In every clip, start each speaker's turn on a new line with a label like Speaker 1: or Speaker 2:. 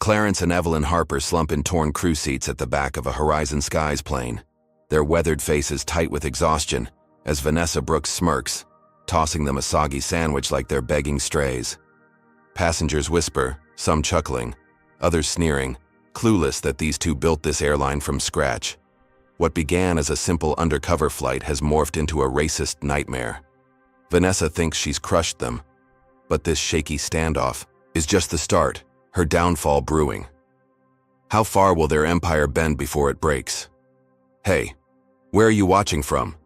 Speaker 1: Clarence and Evelyn Harper slump in torn crew seats at the back of a Horizon Skies plane, their weathered faces tight with exhaustion, as Vanessa Brooks smirks, tossing them a soggy sandwich like they're begging strays. Passengers whisper, some chuckling, others sneering, clueless that these two built this airline from scratch. What began as a simple undercover flight has morphed into a racist nightmare. Vanessa thinks she's crushed them, but this shaky standoff is just the start, her downfall brewing. How far will their empire bend before it breaks? Hey, where are you watching from?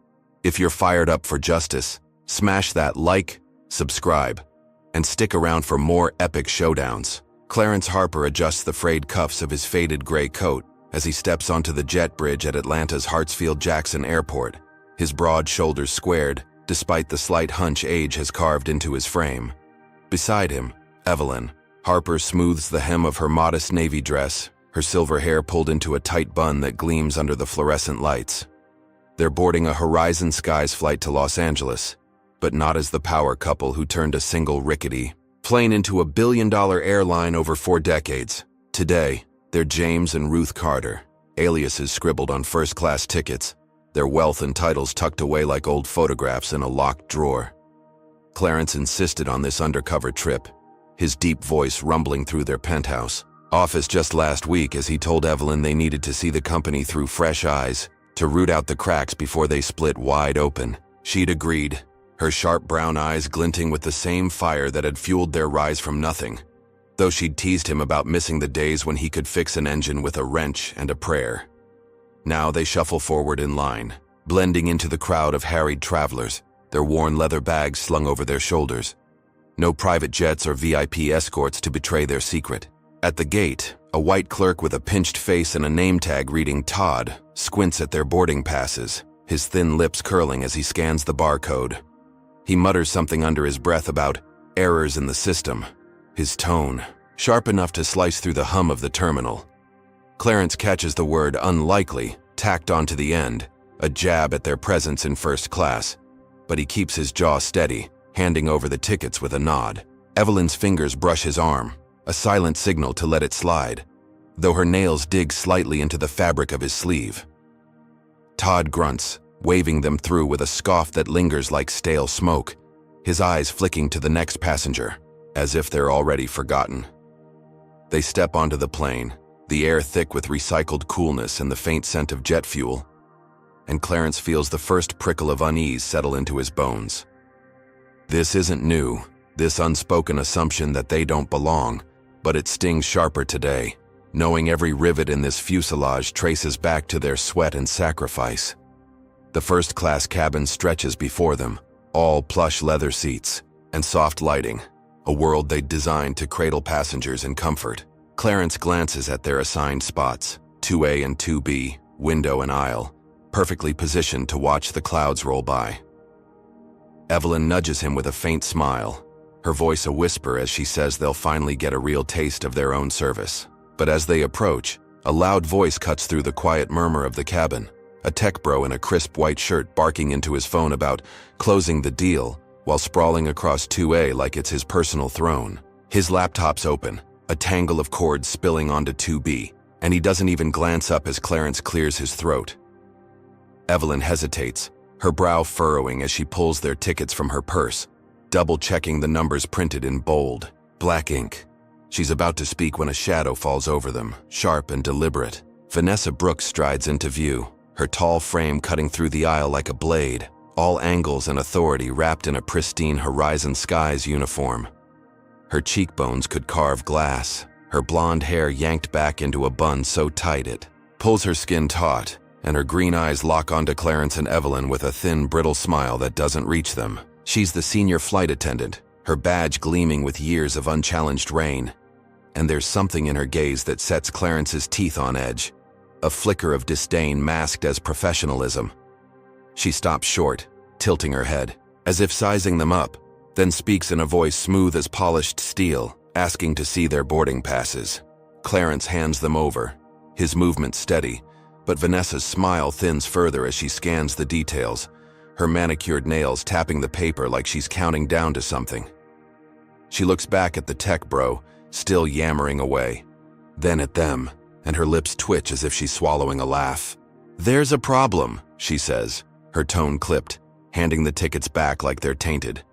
Speaker 1: If you're fired up for justice, smash that like, subscribe, and stick around for more epic showdowns. Clarence Harper adjusts the frayed cuffs of his faded gray coat as he steps onto the jet bridge at Atlanta's Hartsfield-Jackson Airport, his broad shoulders squared, despite the slight hunch age has carved into his frame. Beside him, Evelyn Harper smooths the hem of her modest navy dress, her silver hair pulled into a tight bun that gleams under the fluorescent lights. They're boarding a Horizon Skies flight to Los Angeles, but not as the power couple who turned a single rickety plane into a billion-dollar airline over 4 decades. Today, they're James and Ruth Carter, aliases scribbled on first-class tickets, their wealth and titles tucked away like old photographs in a locked drawer. Clarence insisted on this undercover trip, his deep voice rumbling through their penthouse office just last week as he told Evelyn they needed to see the company through fresh eyes to root out the cracks before they split wide open. She'd agreed, her sharp brown eyes glinting with the same fire that had fueled their rise from nothing, though she'd teased him about missing the days when he could fix an engine with a wrench and a prayer. Now they shuffle forward in line, blending into the crowd of harried travelers, their worn leather bags slung over their shoulders. No private jets or VIP escorts to betray their secret. At the gate, a white clerk with a pinched face and a name tag reading Todd squints at their boarding passes, his thin lips curling as he scans the barcode. He mutters something under his breath about errors in the system, his tone sharp enough to slice through the hum of the terminal. Clarence catches the word unlikely tacked onto the end, a jab at their presence in first class, but he keeps his jaw steady, handing over the tickets with a nod. Evelyn's fingers brush his arm, a silent signal to let it slide, though her nails dig slightly into the fabric of his sleeve. Todd grunts, waving them through with a scoff that lingers like stale smoke, his eyes flicking to the next passenger, as if they're already forgotten. They step onto the plane, the air thick with recycled coolness and the faint scent of jet fuel, and Clarence feels the first prickle of unease settle into his bones. This isn't new, this unspoken assumption that they don't belong, but it stings sharper today, knowing every rivet in this fuselage traces back to their sweat and sacrifice. The first-class cabin stretches before them, all plush leather seats and soft lighting, a world they'd designed to cradle passengers in comfort. Clarence glances at their assigned spots, 2A and 2B, window and aisle, perfectly positioned to watch the clouds roll by. Evelyn nudges him with a faint smile, her voice a whisper as she says they'll finally get a real taste of their own service. But as they approach, a loud voice cuts through the quiet murmur of the cabin, a tech bro in a crisp white shirt barking into his phone about closing the deal while sprawling across 2A like it's his personal throne. His laptop's open, a tangle of cords spilling onto 2B, and he doesn't even glance up as Clarence clears his throat. Evelyn hesitates, her brow furrowing as she pulls their tickets from her purse, double-checking the numbers printed in bold, black ink. She's about to speak when a shadow falls over them, sharp and deliberate. Vanessa Brooks strides into view, her tall frame cutting through the aisle like a blade, all angles and authority wrapped in a pristine Horizon Skies uniform. Her cheekbones could carve glass, her blonde hair yanked back into a bun so tight it pulls her skin taut, and her green eyes lock onto Clarence and Evelyn with a thin, brittle smile that doesn't reach them. She's the senior flight attendant, her badge gleaming with years of unchallenged reign, and there's something in her gaze that sets Clarence's teeth on edge, a flicker of disdain masked as professionalism. She stops short, tilting her head, as if sizing them up, then speaks in a voice smooth as polished steel, asking to see their boarding passes. Clarence hands them over, his movement steady, but Vanessa's smile thins further as she scans the details, her manicured nails tapping the paper like she's counting down to something. She looks back at the tech bro, still yammering away, then at them, and her lips twitch as if she's swallowing a laugh. "There's a problem," she says, her tone clipped, handing the tickets back like they're tainted.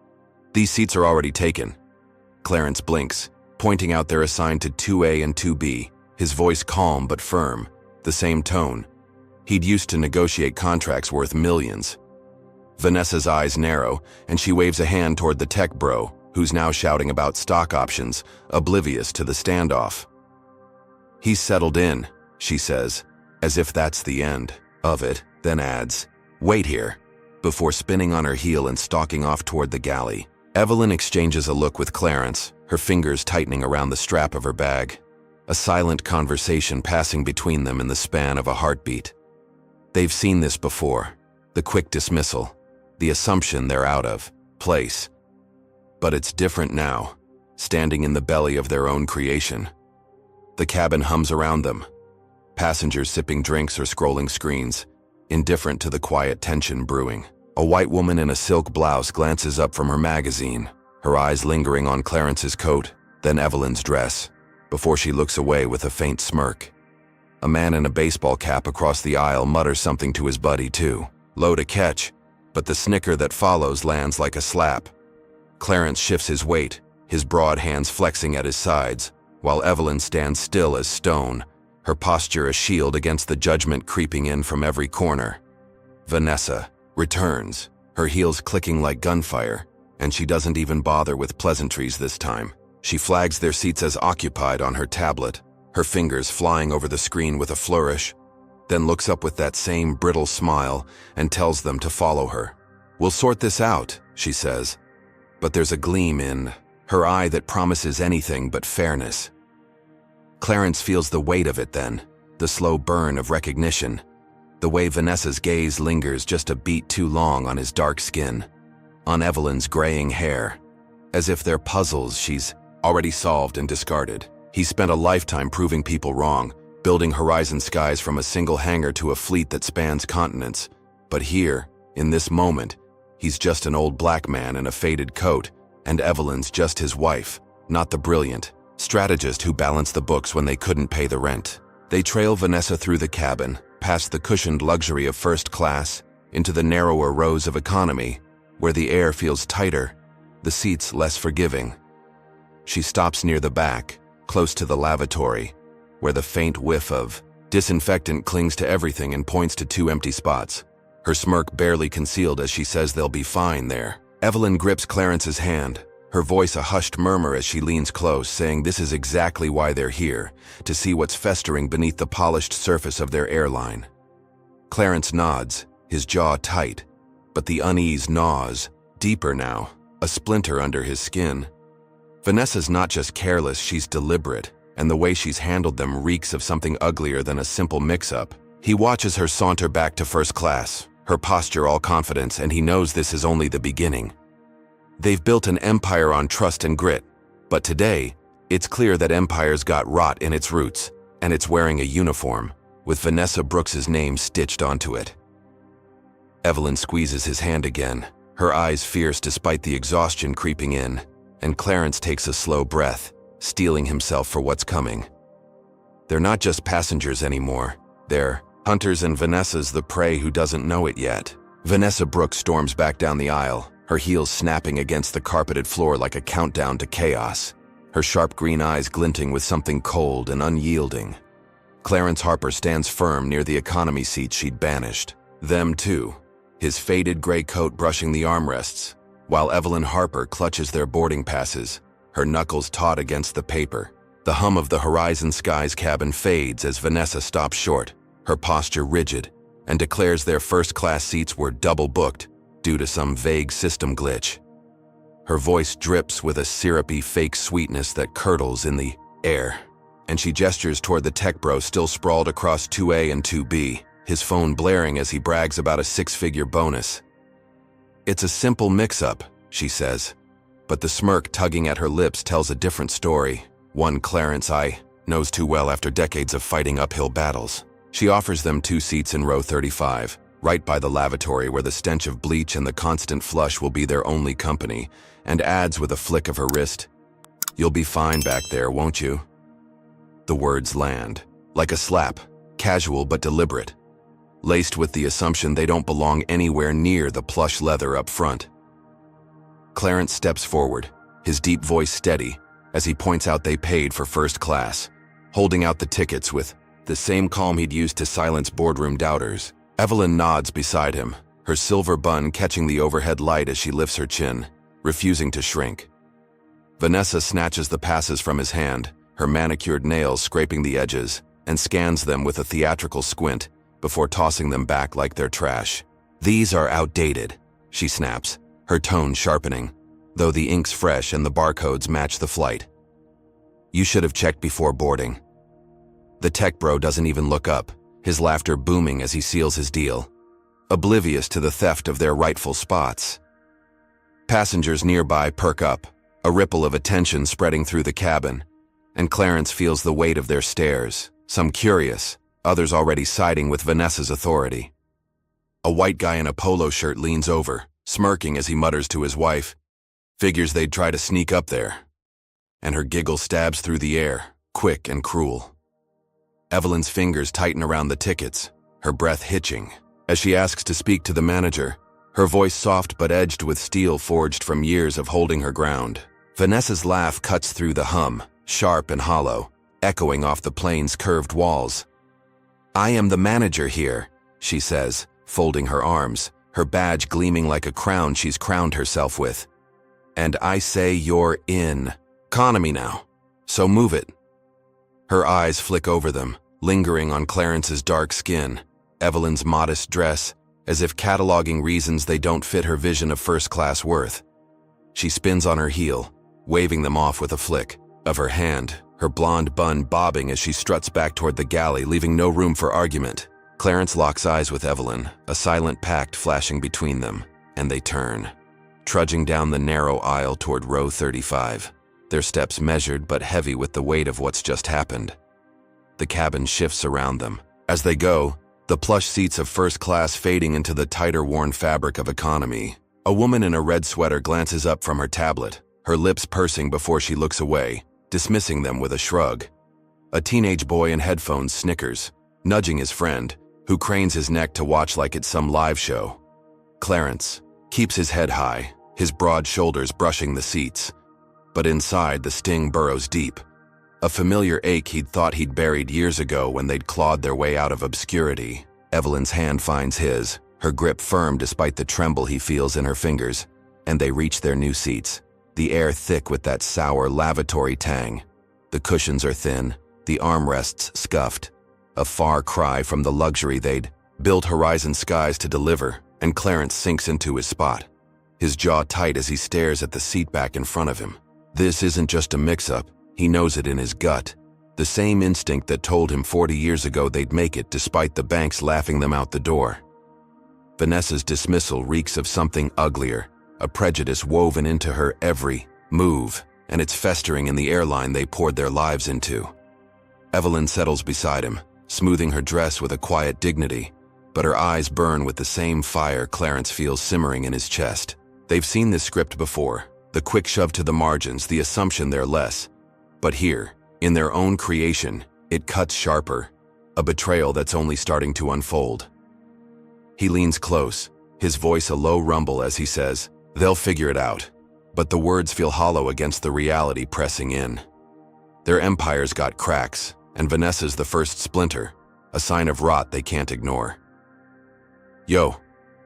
Speaker 1: "These seats are already taken." Clarence blinks, pointing out they're assigned to 2A and 2B, his voice calm but firm, the same tone. He'd used to negotiate contracts worth millions. Vanessa's eyes narrow, and she waves a hand toward the tech bro, who's now shouting about stock options, oblivious to the standoff. "He's settled in," she says, as if that's the end of it, then adds, "Wait here," before spinning on her heel and stalking off toward the galley. Evelyn exchanges a look with Clarence, her fingers tightening around the strap of her bag. A silent conversation passing between them in the span of a heartbeat. They've seen this before, the quick dismissal, the assumption they're out of place. But it's different now, standing in the belly of their own creation. The cabin hums around them, passengers sipping drinks or scrolling screens, indifferent to the quiet tension brewing. A white woman in a silk blouse glances up from her magazine, her eyes lingering on Clarence's coat, then Evelyn's dress, before she looks away with a faint smirk. A man in a baseball cap across the aisle mutters something to his buddy too, low to catch, but the snicker that follows lands like a slap. Clarence shifts his weight, his broad hands flexing at his sides, while Evelyn stands still as stone, her posture a shield against the judgment creeping in from every corner. Vanessa returns, her heels clicking like gunfire, and she doesn't even bother with pleasantries this time. She flags their seats as occupied on her tablet, her fingers flying over the screen with a flourish, then looks up with that same brittle smile and tells them to follow her. "We'll sort this out," she says, but there's a gleam in her eye that promises anything but fairness. Clarence feels the weight of it then, the slow burn of recognition, the way Vanessa's gaze lingers just a beat too long on his dark skin, on Evelyn's graying hair, as if they're puzzles she's already solved and discarded. He spent a lifetime proving people wrong, building Horizon Skies from a single hangar to a fleet that spans continents. But here, in this moment, he's just an old black man in a faded coat, and Evelyn's just his wife, not the brilliant strategist who balanced the books when they couldn't pay the rent. They trail Vanessa through the cabin, past the cushioned luxury of first class, into the narrower rows of economy, where the air feels tighter, the seats less forgiving. She stops near the back, close to the lavatory, where the faint whiff of disinfectant clings to everything and points to 2 empty spots, her smirk barely concealed as she says they'll be fine there. Evelyn grips Clarence's hand, her voice a hushed murmur as she leans close, saying this is exactly why they're here, to see what's festering beneath the polished surface of their airline. Clarence nods, his jaw tight, but the unease gnaws, deeper now, a splinter under his skin. Vanessa's not just careless, she's deliberate, and the way she's handled them reeks of something uglier than a simple mix-up. He watches her saunter back to first class, her posture all confidence, and he knows this is only the beginning. They've built an empire on trust and grit, but today, it's clear that empire's got rot in its roots, and it's wearing a uniform, with Vanessa Brooks's name stitched onto it. Evelyn squeezes his hand again, her eyes fierce despite the exhaustion creeping in, and Clarence takes a slow breath, steeling himself for what's coming. They're not just passengers anymore, they're hunters, and Vanessa's the prey who doesn't know it yet. Vanessa Brooks storms back down the aisle, her heels snapping against the carpeted floor like a countdown to chaos, her sharp green eyes glinting with something cold and unyielding. Clarence Harper stands firm near the economy seat she'd banished. Them too, his faded gray coat brushing the armrests, while Evelyn Harper clutches their boarding passes, her knuckles taut against the paper. The hum of the Horizon Skies cabin fades as Vanessa stops short, her posture rigid, and declares their first-class seats were double-booked due to some vague system glitch. Her voice drips with a syrupy fake sweetness that curdles in the air, and she gestures toward the tech bro still sprawled across 2A and 2B, his phone blaring as he brags about a 6-figure bonus. "It's a simple mix-up," she says, but the smirk tugging at her lips tells a different story, one Clarence knows too well after decades of fighting uphill battles. She offers them 2 seats in row 35, right by the lavatory where the stench of bleach and the constant flush will be their only company, and adds with a flick of her wrist, "You'll be fine back there, won't you?" The words land, like a slap, casual but deliberate, laced with the assumption they don't belong anywhere near the plush leather up front. Clarence steps forward, his deep voice steady, as he points out they paid for first class, holding out the tickets with the same calm he'd used to silence boardroom doubters. Evelyn nods beside him, her silver bun catching the overhead light as she lifts her chin, refusing to shrink. Vanessa snatches the passes from his hand, her manicured nails scraping the edges, and scans them with a theatrical squint before tossing them back like they're trash. "These are outdated," she snaps, her tone sharpening, though the ink's fresh and the barcodes match the flight. "You should have checked before boarding." The tech bro doesn't even look up, his laughter booming as he seals his deal, oblivious to the theft of their rightful spots. Passengers nearby perk up, a ripple of attention spreading through the cabin, and Clarence feels the weight of their stares, some curious, others already siding with Vanessa's authority. A white guy in a polo shirt leans over, smirking as he mutters to his wife, figures they'd try to sneak up there. And her giggle stabs through the air, quick and cruel. Evelyn's fingers tighten around the tickets, her breath hitching, as she asks to speak to the manager, her voice soft but edged with steel forged from years of holding her ground. Vanessa's laugh cuts through the hum, sharp and hollow, echoing off the plane's curved walls. "I am the manager here," she says, folding her arms, her badge gleaming like a crown she's crowned herself with. "And I say you're in economy now, so move it." Her eyes flick over them, lingering on Clarence's dark skin, Evelyn's modest dress, as if cataloging reasons they don't fit her vision of first-class worth. She spins on her heel, waving them off with a flick of her hand, her blonde bun bobbing as she struts back toward the galley, leaving no room for argument. Clarence locks eyes with Evelyn, a silent pact flashing between them, and they turn, trudging down the narrow aisle toward row 35, their steps measured but heavy with the weight of what's just happened. The cabin shifts around them. As they go, the plush seats of first class fading into the tighter worn fabric of economy. A woman in a red sweater glances up from her tablet, her lips pursing before she looks away, dismissing them with a shrug. A teenage boy in headphones snickers, nudging his friend, who cranes his neck to watch like it's some live show. Clarence keeps his head high, his broad shoulders brushing the seats. But inside, the sting burrows deep. A familiar ache he'd thought he'd buried years ago when they'd clawed their way out of obscurity. Evelyn's hand finds his, her grip firm despite the tremble he feels in her fingers, and they reach their new seats, the air thick with that sour lavatory tang. The cushions are thin, the armrests scuffed, a far cry from the luxury they'd built Horizon Skies to deliver, and Clarence sinks into his spot, his jaw tight as he stares at the seat back in front of him. This isn't just a mix-up, he knows it in his gut. The same instinct that told him 40 years ago they'd make it despite the banks laughing them out the door. Vanessa's dismissal reeks of something uglier, a prejudice woven into her every move, and it's festering in the airline they poured their lives into. Evelyn settles beside him, smoothing her dress with a quiet dignity, but her eyes burn with the same fire Clarence feels simmering in his chest. They've seen this script before, the quick shove to the margins, the assumption they're less. But here, in their own creation, it cuts sharper, a betrayal that's only starting to unfold. He leans close, his voice a low rumble as he says, "They'll figure it out." But the words feel hollow against the reality pressing in. Their empire's got cracks, and Vanessa's the first splinter, a sign of rot they can't ignore. Yo,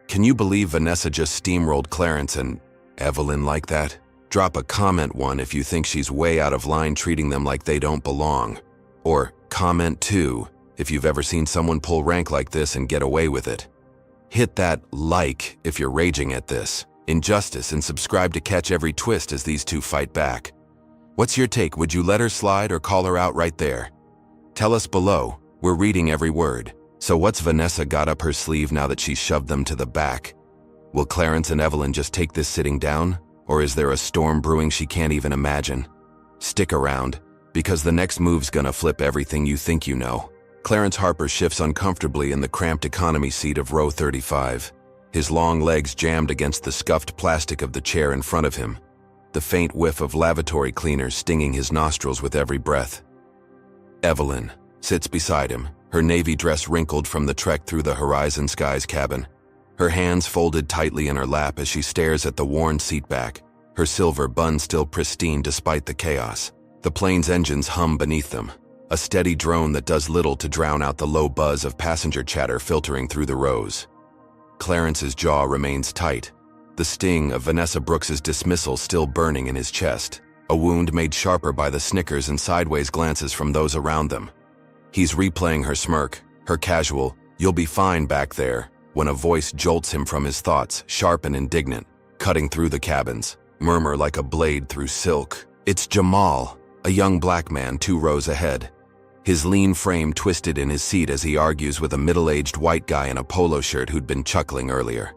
Speaker 1: can you believe Vanessa just steamrolled Clarence and Evelyn like that? Drop a comment 1 if you think she's way out of line treating them like they don't belong. Or comment 2 if you've ever seen someone pull rank like this and get away with it. Hit that like if you're raging at this injustice and subscribe to catch every twist as these two fight back. What's your take? Would you let her slide or call her out right there? Tell us below. We're reading every word. So what's Vanessa got up her sleeve now that she's shoved them to the back? Will Clarence and Evelyn just take this sitting down? Or is there a storm brewing she can't even imagine? Stick around, because the next move's gonna flip everything you think you know. Clarence Harper shifts uncomfortably in the cramped economy seat of row 35, his long legs jammed against the scuffed plastic of the chair in front of him, the faint whiff of lavatory cleaner stinging his nostrils with every breath. Evelyn sits beside him, her navy dress wrinkled from the trek through the Horizon Skies cabin. Her hands folded tightly in her lap as she stares at the worn seat back, her silver bun still pristine despite the chaos. The plane's engines hum beneath them, a steady drone that does little to drown out the low buzz of passenger chatter filtering through the rows. Clarence's jaw remains tight, the sting of Vanessa Brooks's dismissal still burning in his chest, a wound made sharper by the snickers and sideways glances from those around them. He's replaying her smirk, her casual, "You'll be fine back there," when a voice jolts him from his thoughts, sharp and indignant, cutting through the cabins, murmur like a blade through silk. It's Jamal, a young black man 2 rows ahead. His lean frame twisted in his seat as he argues with a middle-aged white guy in a polo shirt who'd been chuckling earlier.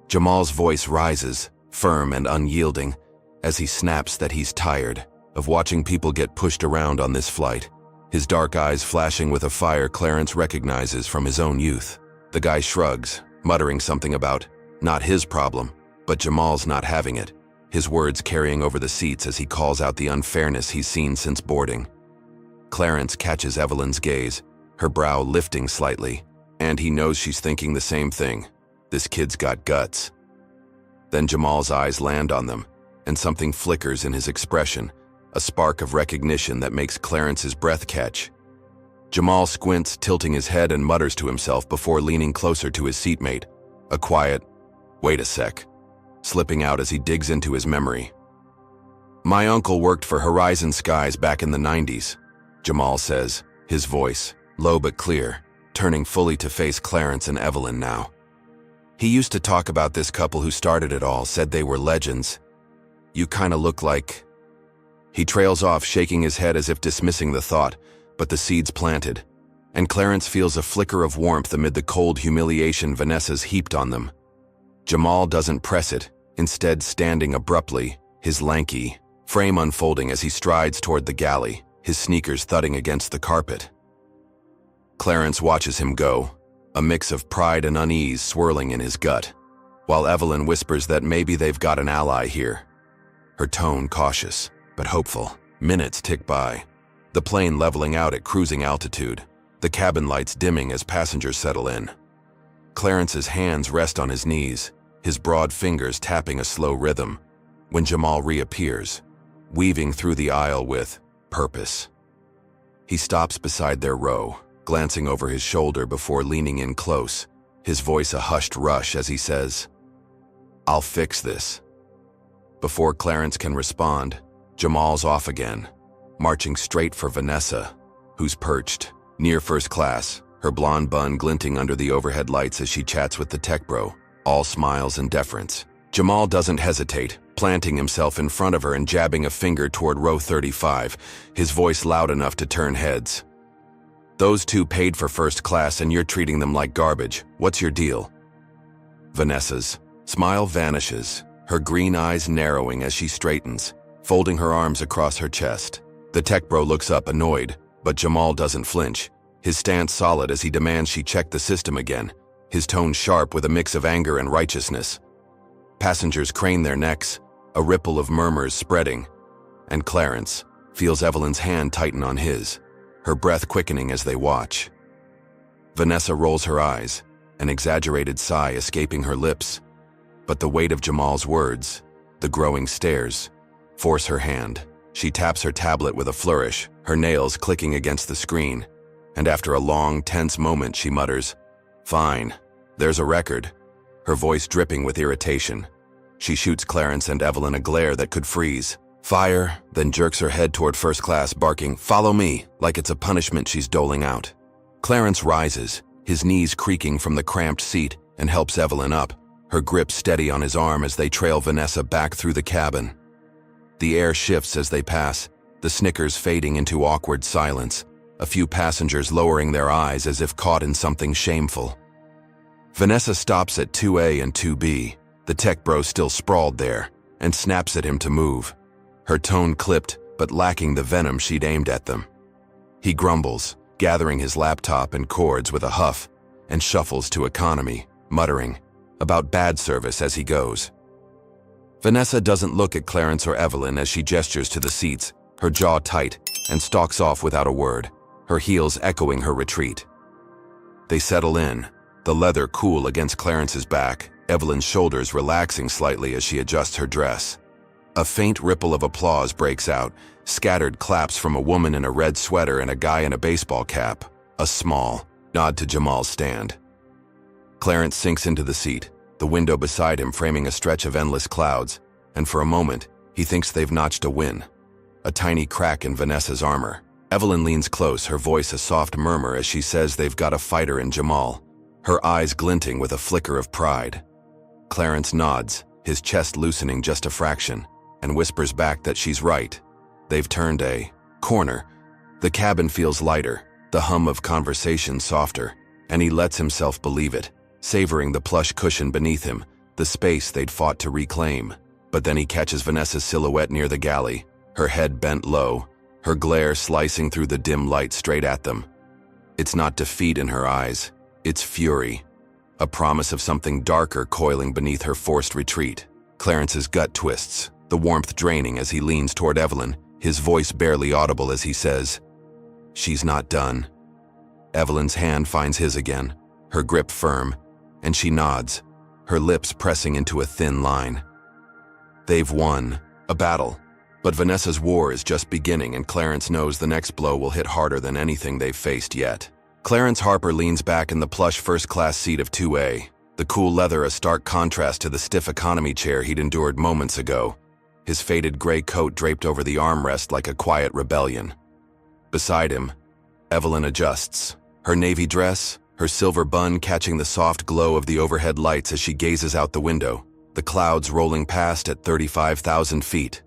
Speaker 1: Jamal's voice rises, firm and unyielding, as he snaps that he's tired of watching people get pushed around on this flight, his dark eyes flashing with a fire Clarence recognizes from his own youth. The guy shrugs, muttering something about, not his problem, but Jamal's not having it, his words carrying over the seats as he calls out the unfairness he's seen since boarding. Clarence catches Evelyn's gaze, her brow lifting slightly, and he knows she's thinking the same thing. This kid's got guts. Then Jamal's eyes land on them, and something flickers in his expression, a spark of recognition that makes Clarence's breath catch. Jamal squints, tilting his head, and mutters to himself before leaning closer to his seatmate, a quiet, "Wait a sec," slipping out as he digs into his memory. "My uncle worked for Horizon Skies back in the 90s, Jamal says, his voice, low but clear, turning fully to face Clarence and Evelyn now. "He used to talk about this couple who started it all, said they were legends. You kinda look like..." He trails off, shaking his head as if dismissing the thought, but the seed's planted, and Clarence feels a flicker of warmth amid the cold humiliation Vanessa's heaped on them. Jamal doesn't press it, instead standing abruptly, his lanky frame unfolding as he strides toward the galley, his sneakers thudding against the carpet. Clarence watches him go, a mix of pride and unease swirling in his gut, while Evelyn whispers that maybe they've got an ally here. Her tone cautious, but hopeful. Minutes tick by, the plane leveling out at cruising altitude, the cabin lights dimming as passengers settle in. Clarence's hands rest on his knees, his broad fingers tapping a slow rhythm, when Jamal reappears, weaving through the aisle with purpose. He stops beside their row, glancing over his shoulder before leaning in close, his voice a hushed rush as he says, "I'll fix this." Before Clarence can respond, Jamal's off again, marching straight for Vanessa, who's perched, near first class, her blonde bun glinting under the overhead lights as she chats with the tech bro, all smiles and deference. Jamal doesn't hesitate, planting himself in front of her and jabbing a finger toward row 35, his voice loud enough to turn heads. "Those 2 paid for first class and you're treating them like garbage. What's your deal?" Vanessa's smile vanishes, her green eyes narrowing as she straightens, folding her arms across her chest. The tech bro looks up annoyed, but Jamal doesn't flinch, his stance solid as he demands she check the system again, his tone sharp with a mix of anger and righteousness. Passengers crane their necks, a ripple of murmurs spreading, and Clarence feels Evelyn's hand tighten on his, her breath quickening as they watch. Vanessa rolls her eyes, an exaggerated sigh escaping her lips, but the weight of Jamal's words, the growing stares, force her hand. She taps her tablet with a flourish, her nails clicking against the screen, and after a long, tense moment she mutters, "Fine, there's a record," her voice dripping with irritation. She shoots Clarence and Evelyn a glare that could freeze. Fire, then jerks her head toward first class, barking, "Follow me," like it's a punishment she's doling out. Clarence rises, his knees creaking from the cramped seat, and helps Evelyn up, her grip steady on his arm as they trail Vanessa back through the cabin. The air shifts as they pass, the snickers fading into awkward silence, a few passengers lowering their eyes as if caught in something shameful. Vanessa stops at 2A and 2B, the tech bro still sprawled there, and snaps at him to move, her tone clipped but lacking the venom she'd aimed at them. He grumbles, gathering his laptop and cords with a huff, and shuffles to economy, muttering about bad service as he goes. Vanessa doesn't look at Clarence or Evelyn as she gestures to the seats, her jaw tight, and stalks off without a word. her heels echoing her retreat. They settle in, the leather cool against Clarence's back, Evelyn's shoulders relaxing slightly as she adjusts her dress. A faint ripple of applause breaks out, scattered claps from a woman in a red sweater and a guy in a baseball cap, a small nod to Jamal's stand. Clarence sinks into the seat, the window beside him framing a stretch of endless clouds, and for a moment, he thinks they've notched a win. A tiny crack in Vanessa's armor. Evelyn leans close, her voice a soft murmur as she says they've got a fighter in Jamal, her eyes glinting with a flicker of pride. Clarence nods, his chest loosening just a fraction, and whispers back that she's right. They've turned a corner. The cabin feels lighter, the hum of conversation softer, and he lets himself believe it, savoring the plush cushion beneath him, the space they'd fought to reclaim. But then he catches Vanessa's silhouette near the galley, her head bent low, her glare slicing through the dim light straight at them. It's not defeat in her eyes, it's fury, a promise of something darker coiling beneath her forced retreat. Clarence's gut twists, the warmth draining as he leans toward Evelyn, his voice barely audible as he says, "She's not done." Evelyn's hand finds his again, her grip firm, and she nods, her lips pressing into a thin line. They've won a battle, but Vanessa's war is just beginning, and Clarence knows the next blow will hit harder than anything they've faced yet. Clarence Harper leans back in the plush first-class seat of 2A, the cool leather a stark contrast to the stiff economy chair he'd endured moments ago, his faded gray coat draped over the armrest like a quiet rebellion. Beside him, Evelyn adjusts, her navy dress, her silver bun catching the soft glow of the overhead lights as she gazes out the window, the clouds rolling past at 35,000 feet.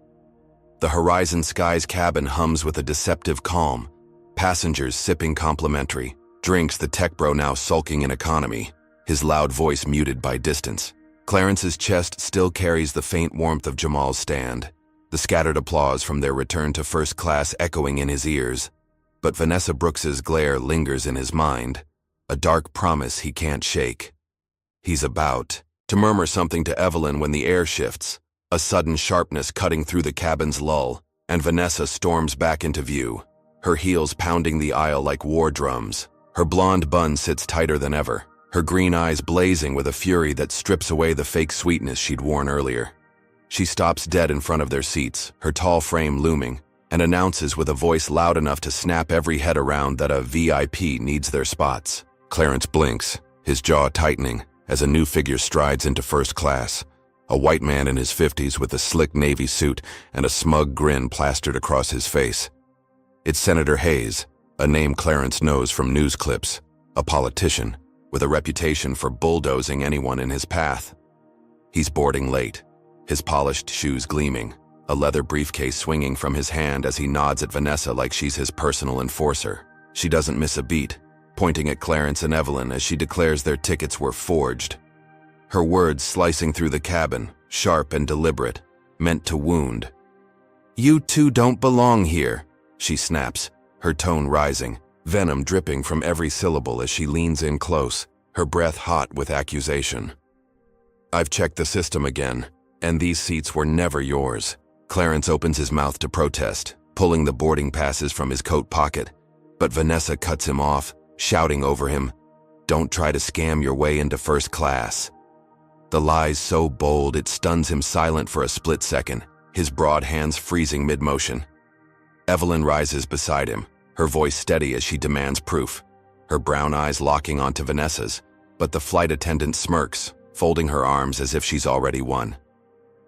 Speaker 1: The Horizon Skies cabin hums with a deceptive calm, passengers sipping complimentary drinks, the tech bro now sulking in economy, his loud voice muted by distance. Clarence's chest still carries the faint warmth of Jamal's stand, the scattered applause from their return to first class echoing in his ears. But Vanessa Brooks's glare lingers in his mind, a dark promise he can't shake. He's about to murmur something to Evelyn when the air shifts, a sudden sharpness cutting through the cabin's lull, and Vanessa storms back into view, her heels pounding the aisle like war drums. Her blonde bun sits tighter than ever, her green eyes blazing with a fury that strips away the fake sweetness she'd worn earlier. She stops dead in front of their seats, her tall frame looming, and announces with a voice loud enough to snap every head around that a VIP needs their spots. Clarence blinks, his jaw tightening, as a new figure strides into first class, a white man in his 50s with a slick navy suit and a smug grin plastered across his face. It's Senator Hayes, a name Clarence knows from news clips, a politician with a reputation for bulldozing anyone in his path. He's boarding late, his polished shoes gleaming, a leather briefcase swinging from his hand as he nods at Vanessa like she's his personal enforcer. She doesn't miss a beat, pointing at Clarence and Evelyn as she declares their tickets were forged. Her words slicing through the cabin, sharp and deliberate, meant to wound. "You two don't belong here," she snaps, her tone rising, venom dripping from every syllable as she leans in close, her breath hot with accusation. "I've checked the system again, and these seats were never yours." Clarence opens his mouth to protest, pulling the boarding passes from his coat pocket, but Vanessa cuts him off, shouting over him, "Don't try to scam your way into first class." The lie's so bold it stuns him silent for a split second, his broad hands freezing mid-motion. Evelyn rises beside him, her voice steady as she demands proof, her brown eyes locking onto Vanessa's, but the flight attendant smirks, folding her arms as if she's already won.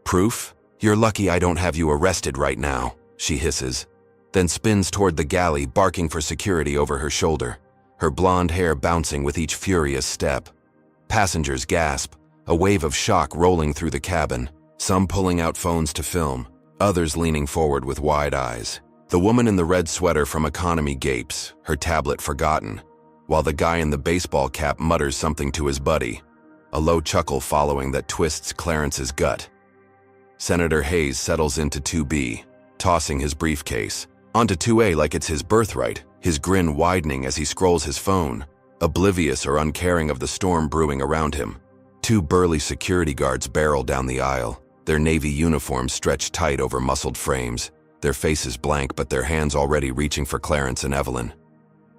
Speaker 1: "Proof? You're lucky I don't have you arrested right now," she hisses, then spins toward the galley, barking for security over her shoulder, her blonde hair bouncing with each furious step. Passengers gasp, a wave of shock rolling through the cabin, some pulling out phones to film, others leaning forward with wide eyes. The woman in the red sweater from economy gapes, her tablet forgotten, while the guy in the baseball cap mutters something to his buddy, a low chuckle following that twists Clarence's gut. Senator Hayes settles into 2B, tossing his briefcase, onto 2A like it's his birthright, his grin widening as he scrolls his phone, oblivious or uncaring of the storm brewing around him. Two burly security guards barrel down the aisle, their navy uniforms stretched tight over muscled frames, their faces blank but their hands already reaching for Clarence and Evelyn.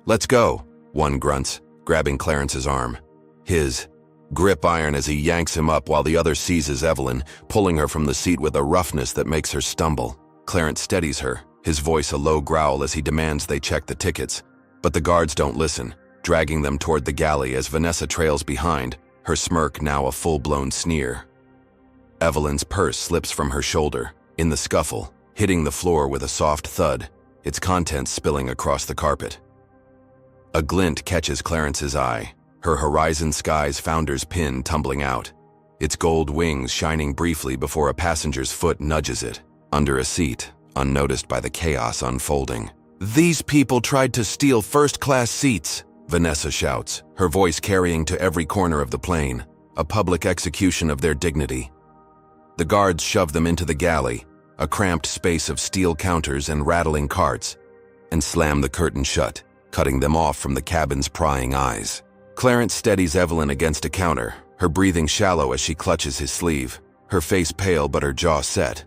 Speaker 1: "Let's go," one grunts, grabbing Clarence's arm. His grip iron as he yanks him up while the other seizes Evelyn, pulling her from the seat with a roughness that makes her stumble. Clarence steadies her, his voice a low growl as he demands they check the tickets. But the guards don't listen, dragging them toward the galley as Vanessa trails behind, her smirk now a full-blown sneer. Evelyn's purse slips from her shoulder, in the scuffle, hitting the floor with a soft thud, its contents spilling across the carpet. A glint catches Clarence's eye, her Horizon Skies founder's pin tumbling out, its gold wings shining briefly before a passenger's foot nudges it, under a seat, unnoticed by the chaos unfolding. "These people tried to steal first-class seats," Vanessa shouts, her voice carrying to every corner of the plane, a public execution of their dignity. The guards shove them into the galley, a cramped space of steel counters and rattling carts, and slam the curtain shut, cutting them off from the cabin's prying eyes. Clarence steadies Evelyn against a counter, her breathing shallow as she clutches his sleeve, her face pale but her jaw set.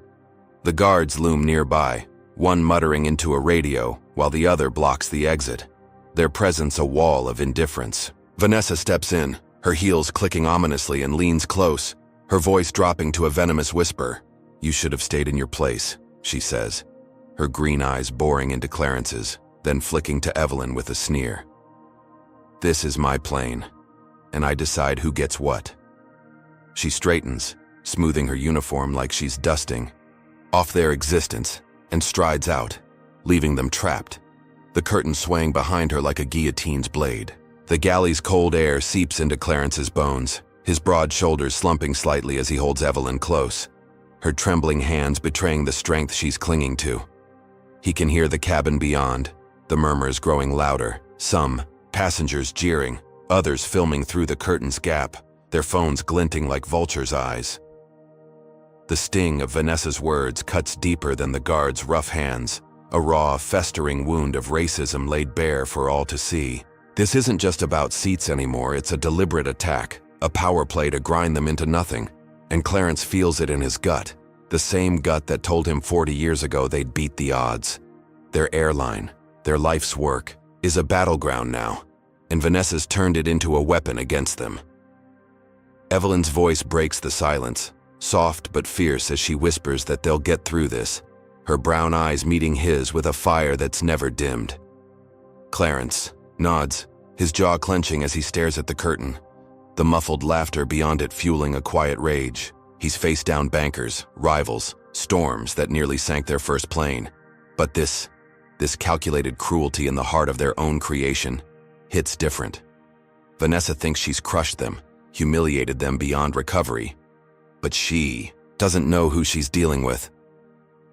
Speaker 1: The guards loom nearby, one muttering into a radio while the other blocks the exit, their presence a wall of indifference. Vanessa steps in, her heels clicking ominously, and leans close, her voice dropping to a venomous whisper. "You should have stayed in your place," she says, her green eyes boring into Clarence's, then flicking to Evelyn with a sneer. "This is my plane, and I decide who gets what." She straightens, smoothing her uniform like she's dusting off their existence, and strides out, leaving them trapped, the curtain swaying behind her like a guillotine's blade. The galley's cold air seeps into Clarence's bones, his broad shoulders slumping slightly as he holds Evelyn close, her trembling hands betraying the strength she's clinging to. He can hear the cabin beyond, the murmurs growing louder, some passengers jeering, others filming through the curtain's gap, their phones glinting like vultures' eyes. The sting of Vanessa's words cuts deeper than the guards' rough hands, a raw, festering wound of racism laid bare for all to see. This isn't just about seats anymore, it's a deliberate attack, a power play to grind them into nothing, and Clarence feels it in his gut, the same gut that told him 40 years ago they'd beat the odds. Their airline, their life's work, is a battleground now, and Vanessa's turned it into a weapon against them. Evelyn's voice breaks the silence, soft but fierce as she whispers that they'll get through this, her brown eyes meeting his with a fire that's never dimmed. Clarence nods, his jaw clenching as he stares at the curtain, the muffled laughter beyond it fueling a quiet rage. He's faced down bankers, rivals, storms that nearly sank their first plane. But this calculated cruelty in the heart of their own creation hits different. Vanessa thinks she's crushed them, humiliated them beyond recovery. But she doesn't know who she's dealing with.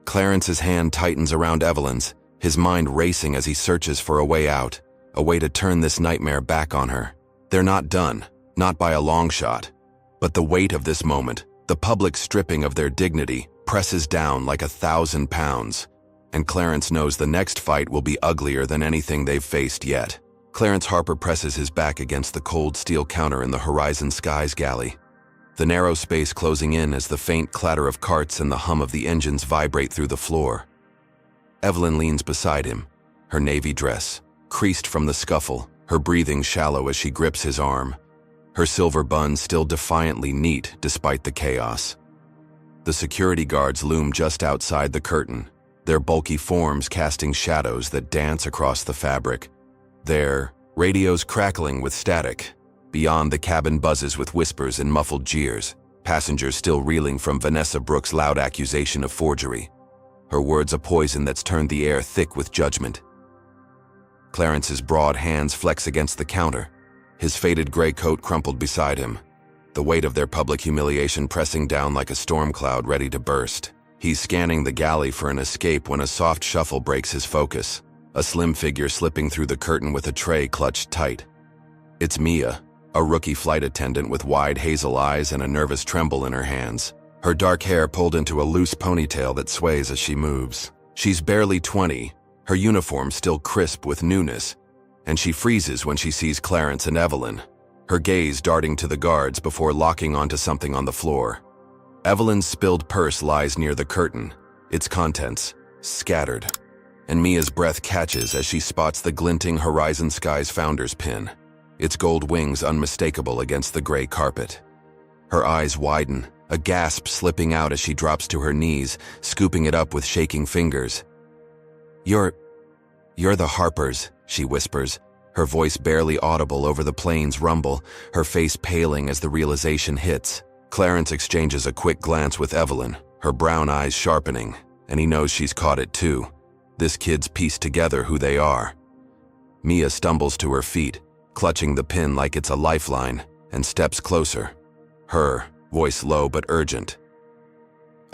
Speaker 1: Clarence's hand tightens around Evelyn's, his mind racing as he searches for a way out, a way to turn this nightmare back on her. They're not done, not by a long shot. But the weight of this moment, the public stripping of their dignity, presses down like 1,000 pounds. And Clarence knows the next fight will be uglier than anything they've faced yet. Clarence Harper presses his back against the cold steel counter in the Horizon Skies galley, the narrow space closing in as the faint clatter of carts and the hum of the engines vibrate through the floor. Evelyn leans beside him, her navy dress creased from the scuffle, her breathing shallow as she grips his arm, her silver bun still defiantly neat despite the chaos. The security guards loom just outside the curtain, their bulky forms casting shadows that dance across the fabric, their radios crackling with static. Beyond, the cabin buzzes with whispers and muffled jeers, passengers still reeling from Vanessa Brooks' loud accusation of forgery, her words a poison that's turned the air thick with judgment. Clarence's broad hands flex against the counter, his faded gray coat crumpled beside him, the weight of their public humiliation pressing down like a storm cloud ready to burst. He's scanning the galley for an escape when a soft shuffle breaks his focus, a slim figure slipping through the curtain with a tray clutched tight. It's Mia, a rookie flight attendant with wide hazel eyes and a nervous tremble in her hands, her dark hair pulled into a loose ponytail that sways as she moves. She's barely 20, her uniform still crisp with newness, and she freezes when she sees Clarence and Evelyn, her gaze darting to the guards before locking onto something on the floor. Evelyn's spilled purse lies near the curtain, its contents scattered, and Mia's breath catches as she spots the glinting Horizon Skies founder's pin, its gold wings unmistakable against the gray carpet. Her eyes widen, a gasp slipping out as she drops to her knees, scooping it up with shaking fingers. You're the Harpers," she whispers, her voice barely audible over the plane's rumble, her face paling as the realization hits. Clarence exchanges a quick glance with Evelyn, her brown eyes sharpening, and he knows she's caught it too. This kid's pieced together who they are. Mia stumbles to her feet, clutching the pin like it's a lifeline, and steps closer. Her voice low but urgent.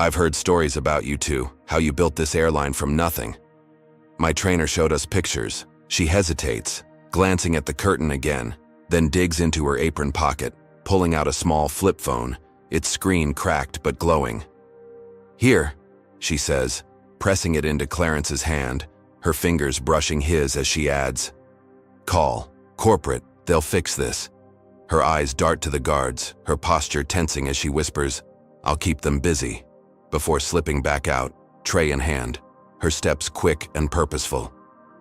Speaker 1: "I've heard stories about you two, how you built this airline from nothing. My trainer showed us pictures." She hesitates, glancing at the curtain again, then digs into her apron pocket, pulling out a small flip phone, its screen cracked but glowing. "Here," she says, pressing it into Clarence's hand, her fingers brushing his as she adds, "Call. Corporate. They'll fix this." Her eyes dart to the guards, her posture tensing as she whispers, "I'll keep them busy," before slipping back out, tray in hand, her steps quick and purposeful.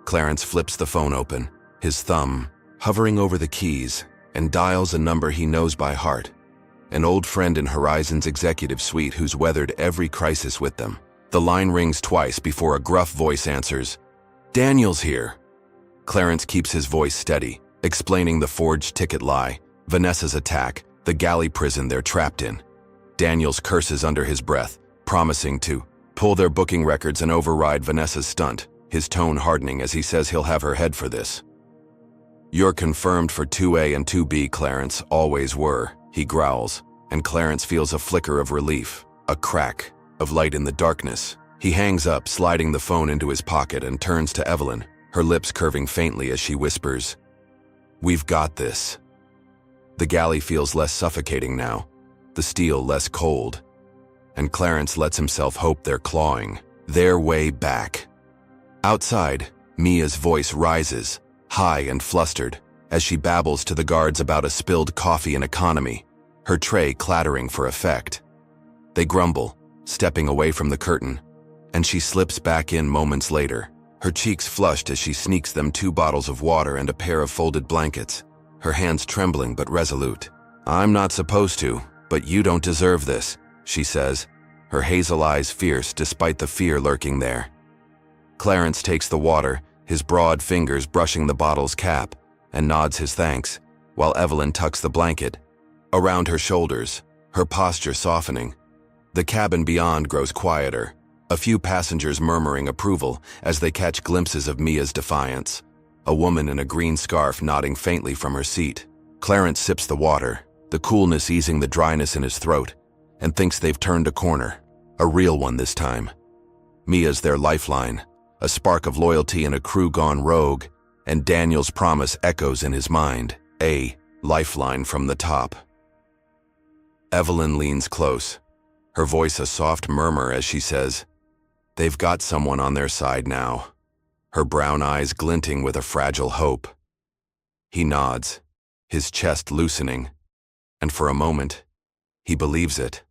Speaker 1: Clarence flips the phone open, his thumb hovering over the keys, and dials a number he knows by heart. An old friend in Horizon's executive suite who's weathered every crisis with them. The line rings twice before a gruff voice answers, "Daniel's here." Clarence keeps his voice steady, explaining the forged ticket lie, Vanessa's attack, the galley prison they're trapped in. Daniels curses under his breath, promising to pull their booking records and override Vanessa's stunt, his tone hardening as he says he'll have her head for this. "You're confirmed for 2A and 2B, Clarence, always were," he growls, and Clarence feels a flicker of relief, a crack of light in the darkness. He hangs up, sliding the phone into his pocket, and turns to Evelyn, her lips curving faintly as she whispers, "We've got this." The galley feels less suffocating now, the steel less cold, and Clarence lets himself hope they're clawing their way back. Outside, Mia's voice rises, high and flustered, as she babbles to the guards about a spilled coffee and economy, her tray clattering for effect. They grumble, stepping away from the curtain, and she slips back in moments later, her cheeks flushed as she sneaks them 2 bottles of water and a pair of folded blankets, her hands trembling but resolute. "I'm not supposed to, but you don't deserve this," she says, her hazel eyes fierce despite the fear lurking there. Clarence takes the water, his broad fingers brushing the bottle's cap, and nods his thanks, while Evelyn tucks the blanket around her shoulders, her posture softening. The cabin beyond grows quieter, a few passengers murmuring approval as they catch glimpses of Mia's defiance, a woman in a green scarf nodding faintly from her seat. Clarence sips the water, the coolness easing the dryness in his throat, and thinks they've turned a corner, a real one this time. Mia's their lifeline, a spark of loyalty in a crew gone rogue, and Daniel's promise echoes in his mind, a lifeline from the top. Evelyn leans close, her voice a soft murmur as she says, "They've got someone on their side now," her brown eyes glinting with a fragile hope. He nods, his chest loosening, and for a moment, he believes it.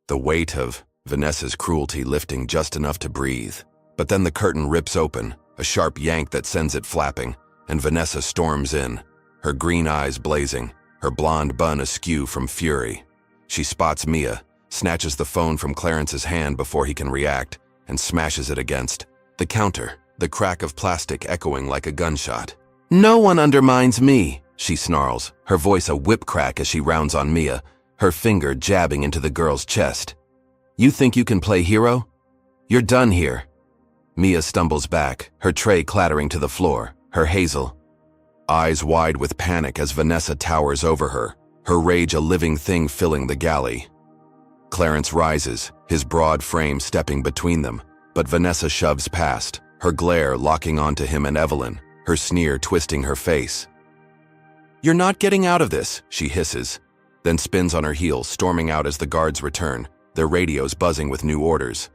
Speaker 1: The weight of Vanessa's cruelty lifting just enough to breathe. But then the curtain rips open, a sharp yank that sends it flapping, and Vanessa storms in, her green eyes blazing, her blonde bun askew from fury. She spots Mia, snatches the phone from Clarence's hand before he can react, and smashes it against the counter, the crack of plastic echoing like a gunshot. "No one undermines me," she snarls, her voice a whip crack as she rounds on Mia, her finger jabbing into the girl's chest. "You think you can play hero? You're done here." Mia stumbles back, her tray clattering to the floor, her hazel eyes wide with panic as Vanessa towers over her, her rage a living thing filling the galley. Clarence rises, his broad frame stepping between them, but Vanessa shoves past, her glare locking onto him and Evelyn, her sneer twisting her face. "You're not getting out of this," she hisses, then spins on her heel, storming out as the guards return, their radios buzzing with new orders.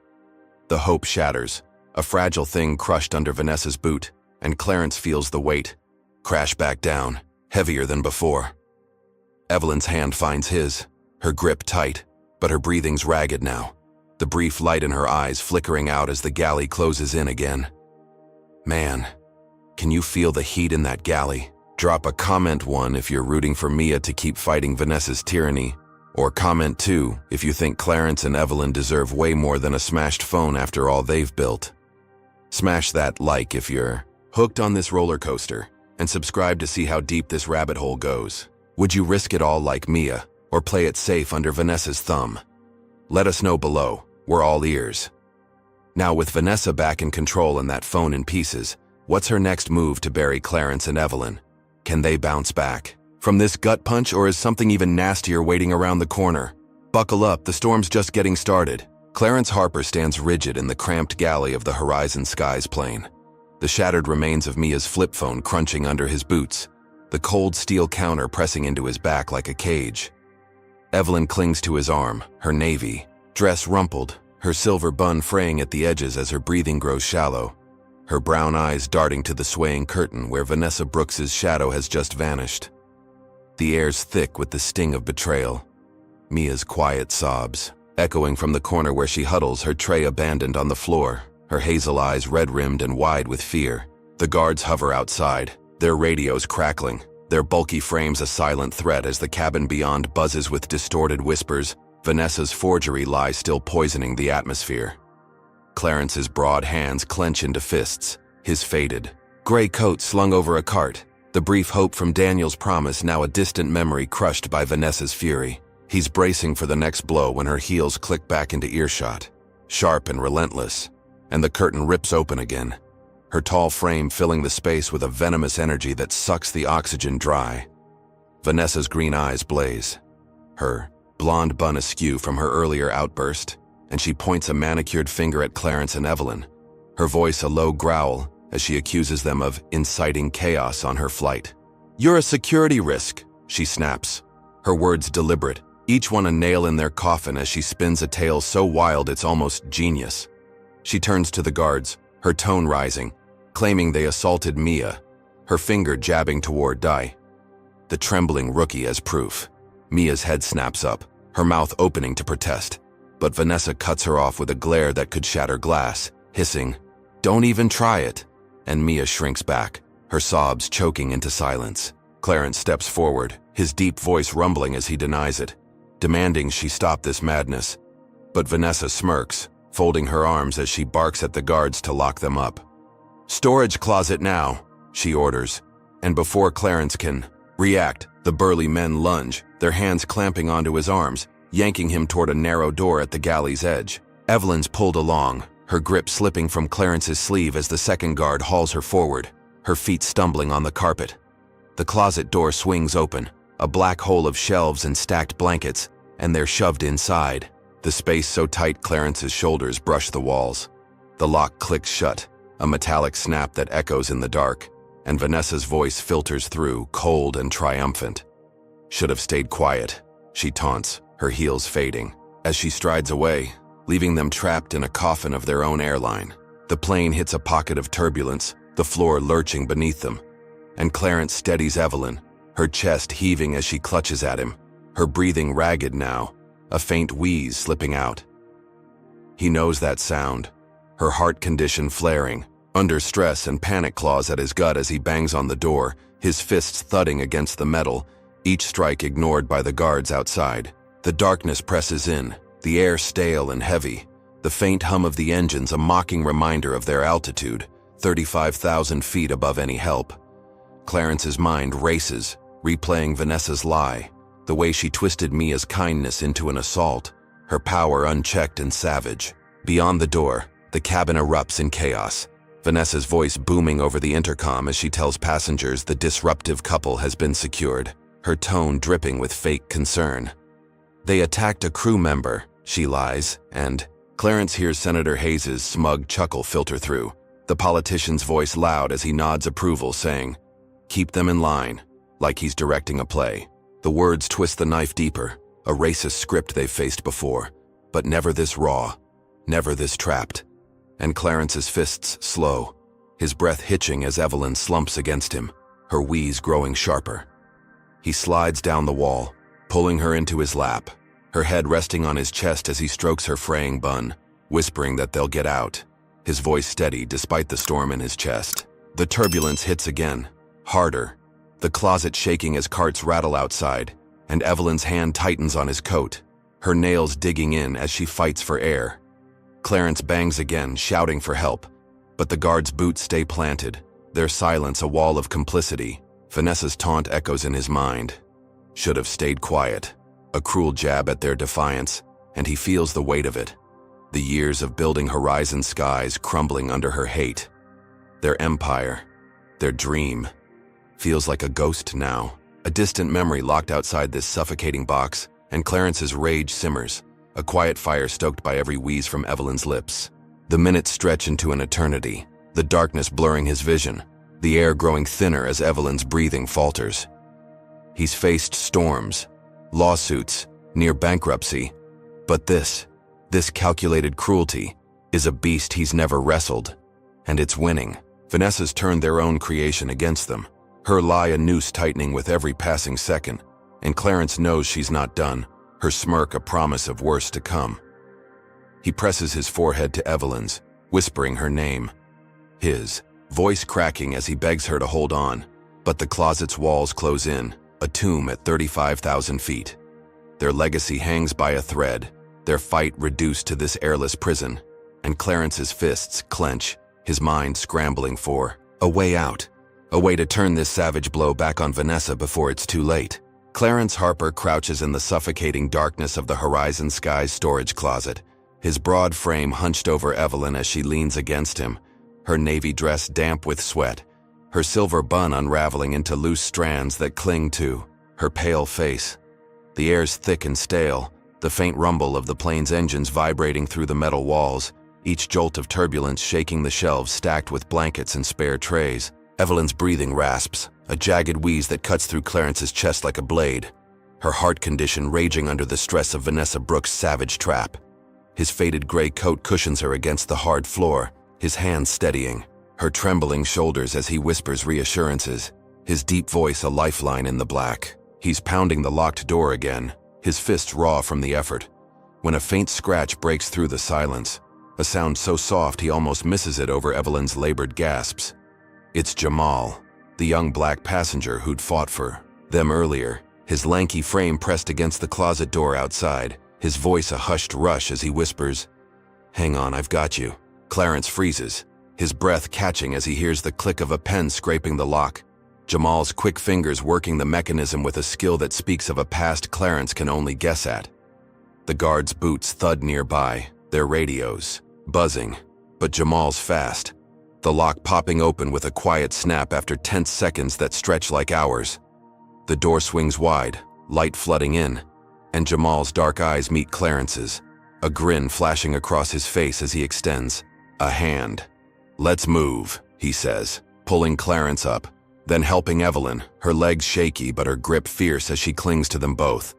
Speaker 1: The hope shatters, a fragile thing crushed under Vanessa's boot, and Clarence feels the weight crash back down, heavier than before. Evelyn's hand finds his, her grip tight, but her breathing's ragged now, the brief light in her eyes flickering out as the galley closes in again. Man, can you feel the heat in that galley? Drop a comment 1 if you're rooting for Mia to keep fighting Vanessa's tyranny, or comment 2 if you think Clarence and Evelyn deserve way more than a smashed phone after all they've built. Smash that like if you're hooked on this roller coaster, and subscribe to see how deep this rabbit hole goes. Would you risk it all like Mia, or play it safe under Vanessa's thumb? Let us know below. We're all ears. Now, with Vanessa back in control and that phone in pieces, what's her next move to bury Clarence and Evelyn? Can they bounce back from this gut punch, or is something even nastier waiting around the corner? Buckle up, the storm's just getting started. Clarence Harper stands rigid in the cramped galley of the Horizon Skies plane, the shattered remains of Mia's flip phone crunching under his boots, the cold steel counter pressing into his back like a cage. Evelyn clings to his arm, her navy dress rumpled, her silver bun fraying at the edges as her breathing grows shallow, her brown eyes darting to the swaying curtain where Vanessa Brooks's shadow has just vanished. The air's thick with the sting of betrayal. Mia's quiet sobs, echoing from the corner where she huddles, her tray abandoned on the floor, her hazel eyes red-rimmed and wide with fear. The guards hover outside, their radios crackling, their bulky frames a silent threat as the cabin beyond buzzes with distorted whispers. Vanessa's forgery lies still poisoning the atmosphere. Clarence's broad hands clench into fists, his faded gray coat slung over a cart, the brief hope from Daniel's promise now a distant memory crushed by Vanessa's fury. He's bracing for the next blow when her heels click back into earshot, sharp and relentless, and the curtain rips open again, her tall frame filling the space with a venomous energy that sucks the oxygen dry. Vanessa's green eyes blaze, her blonde bun askew from her earlier outburst, and she points a manicured finger at Clarence and Evelyn, her voice a low growl as she accuses them of inciting chaos on her flight. "You're a security risk," she snaps, her words deliberate, each one a nail in their coffin as she spins a tale so wild it's almost genius. She turns to the guards, her tone rising, claiming they assaulted Mia, her finger jabbing toward Di, the trembling rookie as proof. Mia's head snaps up, her mouth opening to protest, but Vanessa cuts her off with a glare that could shatter glass, hissing, "Don't even try it," and Mia shrinks back, her sobs choking into silence. Clarence steps forward, his deep voice rumbling as he denies it, demanding she stop this madness. But Vanessa smirks, folding her arms as she barks at the guards to lock them up. "Storage closet now," she orders, and before Clarence can react, the burly men lunge, their hands clamping onto his arms, yanking him toward a narrow door at the galley's edge. Evelyn's pulled along, her grip slipping from Clarence's sleeve as the second guard hauls her forward, her feet stumbling on the carpet. The closet door swings open, a black hole of shelves and stacked blankets, and they're shoved inside, the space so tight Clarence's shoulders brush the walls. The lock clicks shut, a metallic snap that echoes in the dark, and Vanessa's voice filters through, cold and triumphant. "Should have stayed quiet," she taunts, her heels fading, as she strides away, leaving them trapped in a coffin of their own airline. The plane hits a pocket of turbulence, the floor lurching beneath them, and Clarence steadies Evelyn, her chest heaving as she clutches at him, her breathing ragged now, a faint wheeze slipping out. He knows that sound, her heart condition flaring, under stress and panic claws at his gut as he bangs on the door, his fists thudding against the metal, each strike ignored by the guards outside. The darkness presses in, the air stale and heavy, the faint hum of the engines a mocking reminder of their altitude, 35,000 feet above any help. Clarence's mind races, replaying Vanessa's lie, the way she twisted Mia's kindness into an assault, her power unchecked and savage. Beyond the door, the cabin erupts in chaos, Vanessa's voice booming over the intercom as she tells passengers the disruptive couple has been secured, her tone dripping with fake concern. "They attacked a crew member," she lies, and Clarence hears Senator Hayes's smug chuckle filter through, the politician's voice loud as he nods approval, saying, "Keep them in line," like he's directing a play. The words twist the knife deeper, a racist script they've faced before, but never this raw, never this trapped. And Clarence's fists slow, his breath hitching as Evelyn slumps against him, her wheeze growing sharper. He slides down the wall, pulling her into his lap, her head resting on his chest as he strokes her fraying bun, whispering that they'll get out. his voice steady despite the storm in his chest. The turbulence hits again, harder, the closet shaking as carts rattle outside, and Evelyn's hand tightens on his coat, her nails digging in as she fights for air. Clarence bangs again, shouting for help, but the guards' boots stay planted, their silence a wall of complicity. Vanessa's taunt echoes in his mind. Should have stayed quiet. A cruel jab at their defiance, and he feels the weight of it. The years of building horizon skies crumbling under her hate. Their empire, their dream, feels like a ghost now. A distant memory locked outside this suffocating box, and Clarence's rage simmers, a quiet fire stoked by every wheeze from Evelyn's lips. The minutes stretch into an eternity, the darkness blurring his vision, the air growing thinner as Evelyn's breathing falters. He's faced storms, lawsuits, near bankruptcy, but this calculated cruelty is a beast he's never wrestled, and it's winning. Vanessa's turned their own creation against them, her lie a noose tightening with every passing second, and Clarence knows she's not done, her smirk a promise of worse to come. He presses his forehead to Evelyn's, whispering her name, his voice cracking as he begs her to hold on, but the closet's walls close in, a tomb at 35,000 feet. Their legacy hangs by a thread, their fight reduced to this airless prison, and Clarence's fists clench, his mind scrambling for a way out, a way to turn this savage blow back on Vanessa before it's too late. Clarence Harper crouches in the suffocating darkness of the Horizon Skies storage closet, his broad frame hunched over Evelyn as she leans against him, her navy dress damp with sweat, her silver bun unraveling into loose strands that cling to her pale face. The air's thick and stale, the faint rumble of the plane's engines vibrating through the metal walls, each jolt of turbulence shaking the shelves stacked with blankets and spare trays. Evelyn's breathing rasps, a jagged wheeze that cuts through Clarence's chest like a blade, her heart condition raging under the stress of Vanessa Brooks' savage trap. His faded gray coat cushions her against the hard floor, his hands steadying, her trembling shoulders as he whispers reassurances, his deep voice a lifeline in the black. He's pounding the locked door again, his fists raw from the effort, when a faint scratch breaks through the silence, a sound so soft he almost misses it over Evelyn's labored gasps. It's Jamal, the young black passenger who'd fought for them earlier, his lanky frame pressed against the closet door outside, his voice a hushed rush as he whispers, "Hang on, I've got you." Clarence freezes, his breath catching as he hears the click of a pen scraping the lock. Jamal's quick fingers working the mechanism with a skill that speaks of a past Clarence can only guess at. The guards' boots thud nearby, their radios buzzing, but Jamal's fast, the lock popping open with a quiet snap after tense seconds that stretch like hours. The door swings wide, light flooding in, and Jamal's dark eyes meet Clarence's, a grin flashing across his face as he extends a hand. "Let's move," he says, pulling Clarence up, then helping Evelyn, her legs shaky but her grip fierce as she clings to them both.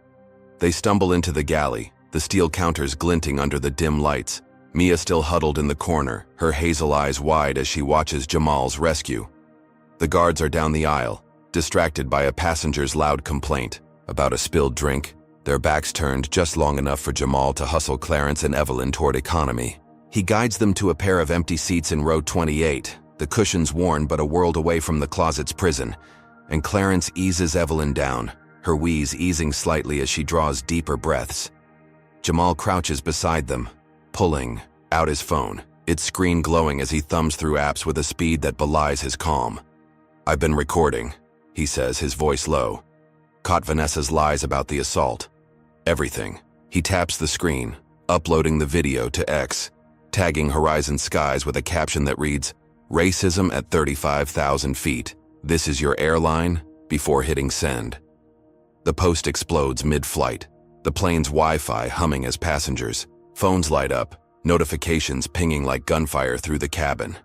Speaker 1: They stumble into the galley, the steel counters glinting under the dim lights, Mia still huddled in the corner, her hazel eyes wide as she watches Jamal's rescue. The guards are down the aisle, distracted by a passenger's loud complaint about a spilled drink, their backs turned just long enough for Jamal to hustle Clarence and Evelyn toward economy. He guides them to a pair of empty seats in row 28, the cushions worn but a world away from the closet's prison, and Clarence eases Evelyn down, her wheeze easing slightly as she draws deeper breaths. Jamal crouches beside them, pulling out his phone, its screen glowing as he thumbs through apps with a speed that belies his calm. "I've been recording," he says, his voice low. "Caught Vanessa's lies about the assault. Everything." He taps the screen, uploading the video to X, tagging Horizon Skies with a caption that reads, "Racism at 35,000 feet. This is your airline," before hitting send. The post explodes mid-flight, the plane's Wi-Fi humming as passengers. Phones light up, notifications pinging like gunfire through the cabin.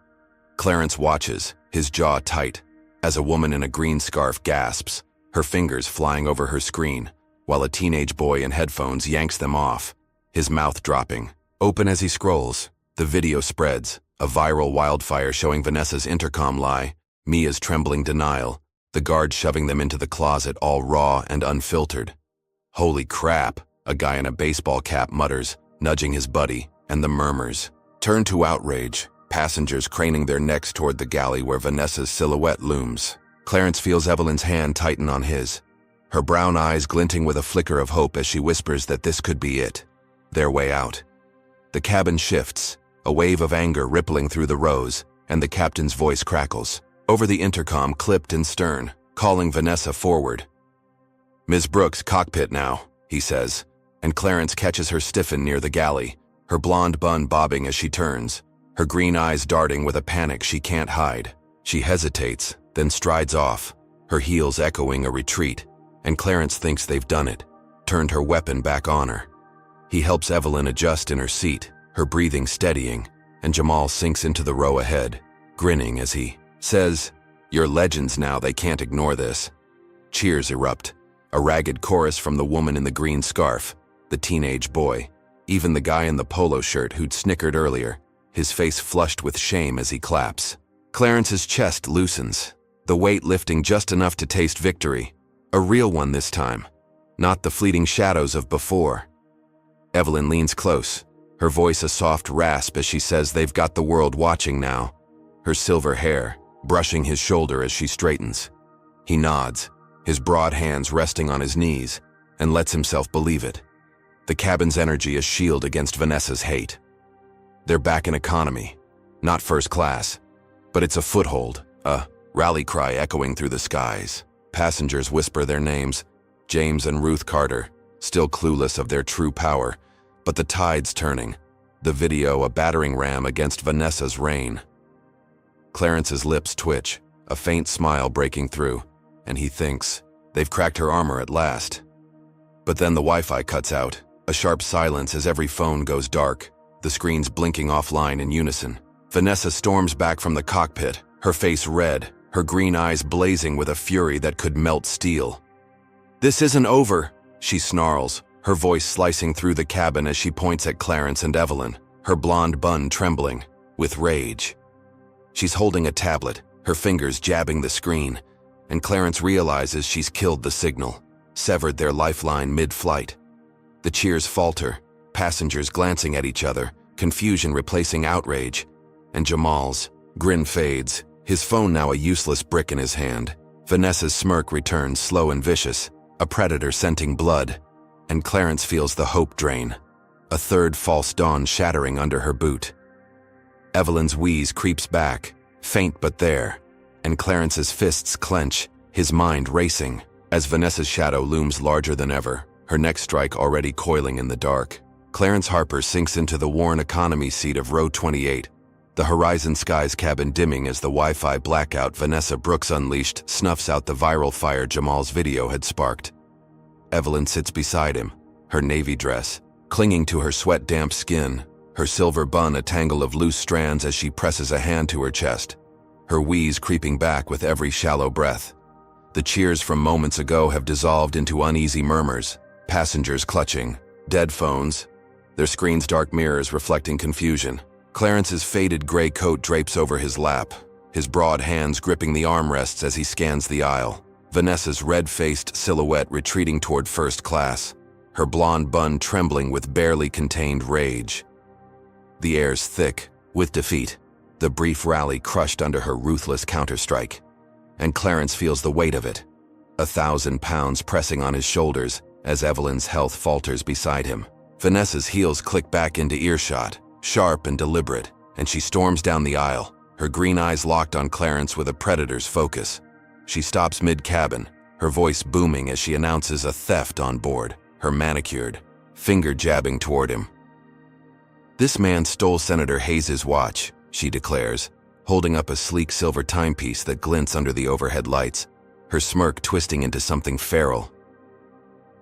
Speaker 1: Clarence watches, his jaw tight, as a woman in a green scarf gasps, her fingers flying over her screen, while a teenage boy in headphones yanks them off, his mouth dropping. Open as he scrolls, the video spreads, a viral wildfire showing Vanessa's intercom lie, Mia's trembling denial, the guard shoving them into the closet all raw and unfiltered. "Holy crap," a guy in a baseball cap mutters, nudging his buddy, and the murmurs turn to outrage, passengers craning their necks toward the galley where Vanessa's silhouette looms. Clarence feels Evelyn's hand tighten on his, her brown eyes glinting with a flicker of hope as she whispers that this could be it, their way out. The cabin shifts, a wave of anger rippling through the rows, and the captain's voice crackles, over the intercom clipped and stern, calling Vanessa forward. "Miss Brooks, cockpit now," he says, and Clarence catches her stiffen near the galley, her blonde bun bobbing as she turns, her green eyes darting with a panic she can't hide. She hesitates, then strides off, her heels echoing a retreat, and Clarence thinks they've done it, turned her weapon back on her. He helps Evelyn adjust in her seat, her breathing steadying, and Jamal sinks into the row ahead, grinning as he says, "You're legends now, they can't ignore this." Cheers erupt, a ragged chorus from the woman in the green scarf, the teenage boy, even the guy in the polo shirt who'd snickered earlier, his face flushed with shame as he claps. Clarence's chest loosens, the weight lifting just enough to taste victory, a real one this time, not the fleeting shadows of before. Evelyn leans close, her voice a soft rasp as she says they've got the world watching now, her silver hair brushing his shoulder as she straightens. He nods, his broad hands resting on his knees, and lets himself believe it. The cabin's energy a shield against Vanessa's hate. They're back in economy, not first class, but it's a foothold, a rally cry echoing through the skies. Passengers whisper their names, James and Ruth Carter, still clueless of their true power, but the tide's turning, the video a battering ram against Vanessa's reign. Clarence's lips twitch, a faint smile breaking through, and he thinks, they've cracked her armor at last. But then the Wi-Fi cuts out, a sharp silence as every phone goes dark, the screens blinking offline in unison. Vanessa storms back from the cockpit, her face red, her green eyes blazing with a fury that could melt steel. "This isn't over," she snarls, her voice slicing through the cabin as she points at Clarence and Evelyn, her blonde bun trembling with rage. She's holding a tablet, her fingers jabbing the screen, and Clarence realizes she's killed the signal, severed their lifeline mid-flight. The cheers falter, passengers glancing at each other, confusion replacing outrage, and Jamal's grin fades, his phone now a useless brick in his hand. Vanessa's smirk returns slow and vicious, a predator scenting blood, and Clarence feels the hope drain, a third false dawn shattering under her boot. Evelyn's wheeze creeps back, faint but there, and Clarence's fists clench, his mind racing, as Vanessa's shadow looms larger than ever, her next strike already coiling in the dark. Clarence Harper sinks into the worn economy seat of row 28, the Horizon Skies cabin dimming as the Wi-Fi blackout Vanessa Brooks unleashed snuffs out the viral fire Jamal's video had sparked. Evelyn sits beside him, her navy dress, clinging to her sweat-damp skin, her silver bun a tangle of loose strands as she presses a hand to her chest, her wheeze creeping back with every shallow breath. The cheers from moments ago have dissolved into uneasy murmurs, passengers clutching, dead phones, their screens dark mirrors reflecting confusion. Clarence's faded gray coat drapes over his lap, his broad hands gripping the armrests as he scans the aisle. Vanessa's red-faced silhouette retreating toward first class, her blonde bun trembling with barely contained rage. The air's thick with defeat, the brief rally crushed under her ruthless counterstrike, and Clarence feels the weight of it, 1,000 pounds pressing on his shoulders as Evelyn's health falters beside him. Vanessa's heels click back into earshot, sharp and deliberate, and she storms down the aisle, her green eyes locked on Clarence with a predator's focus. She stops mid-cabin, her voice booming as she announces a theft on board, her manicured finger jabbing toward him. "This man stole Senator Hayes's watch," she declares, holding up a sleek silver timepiece that glints under the overhead lights, her smirk twisting into something feral.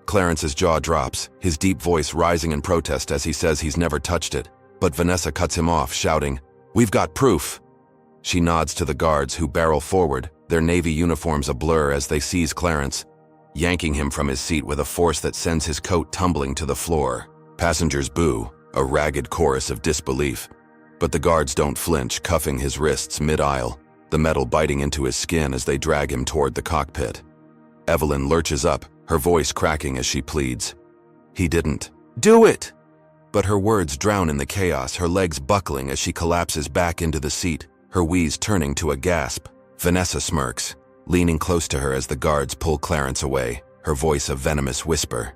Speaker 1: Clarence's jaw drops, his deep voice rising in protest as he says he's never touched it, but Vanessa cuts him off, shouting, "We've got proof!" She nods to the guards who barrel forward, their navy uniforms a blur as they seize Clarence, yanking him from his seat with a force that sends his coat tumbling to the floor. Passengers boo, a ragged chorus of disbelief. But the guards don't flinch, cuffing his wrists mid-aisle, the metal biting into his skin as they drag him toward the cockpit. Evelyn lurches up, her voice cracking as she pleads, "He didn't do it!" But her words drown in the chaos, her legs buckling as she collapses back into the seat, her wheeze turning to a gasp. Vanessa smirks, leaning close to her as the guards pull Clarence away, her voice a venomous whisper.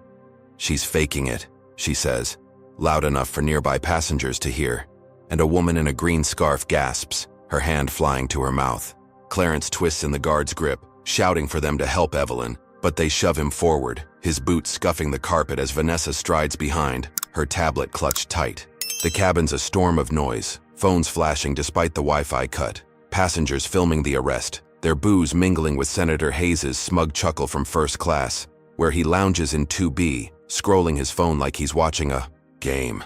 Speaker 1: "She's faking it," she says, loud enough for nearby passengers to hear, and a woman in a green scarf gasps, her hand flying to her mouth. Clarence twists in the guard's grip, shouting for them to help Evelyn, but they shove him forward, his boots scuffing the carpet as Vanessa strides behind, her tablet clutched tight. The cabin's a storm of noise, phones flashing despite the Wi-Fi cut, passengers filming the arrest, their boos mingling with Senator Hayes' smug chuckle from first class, where he lounges in 2B, scrolling his phone like he's watching a game.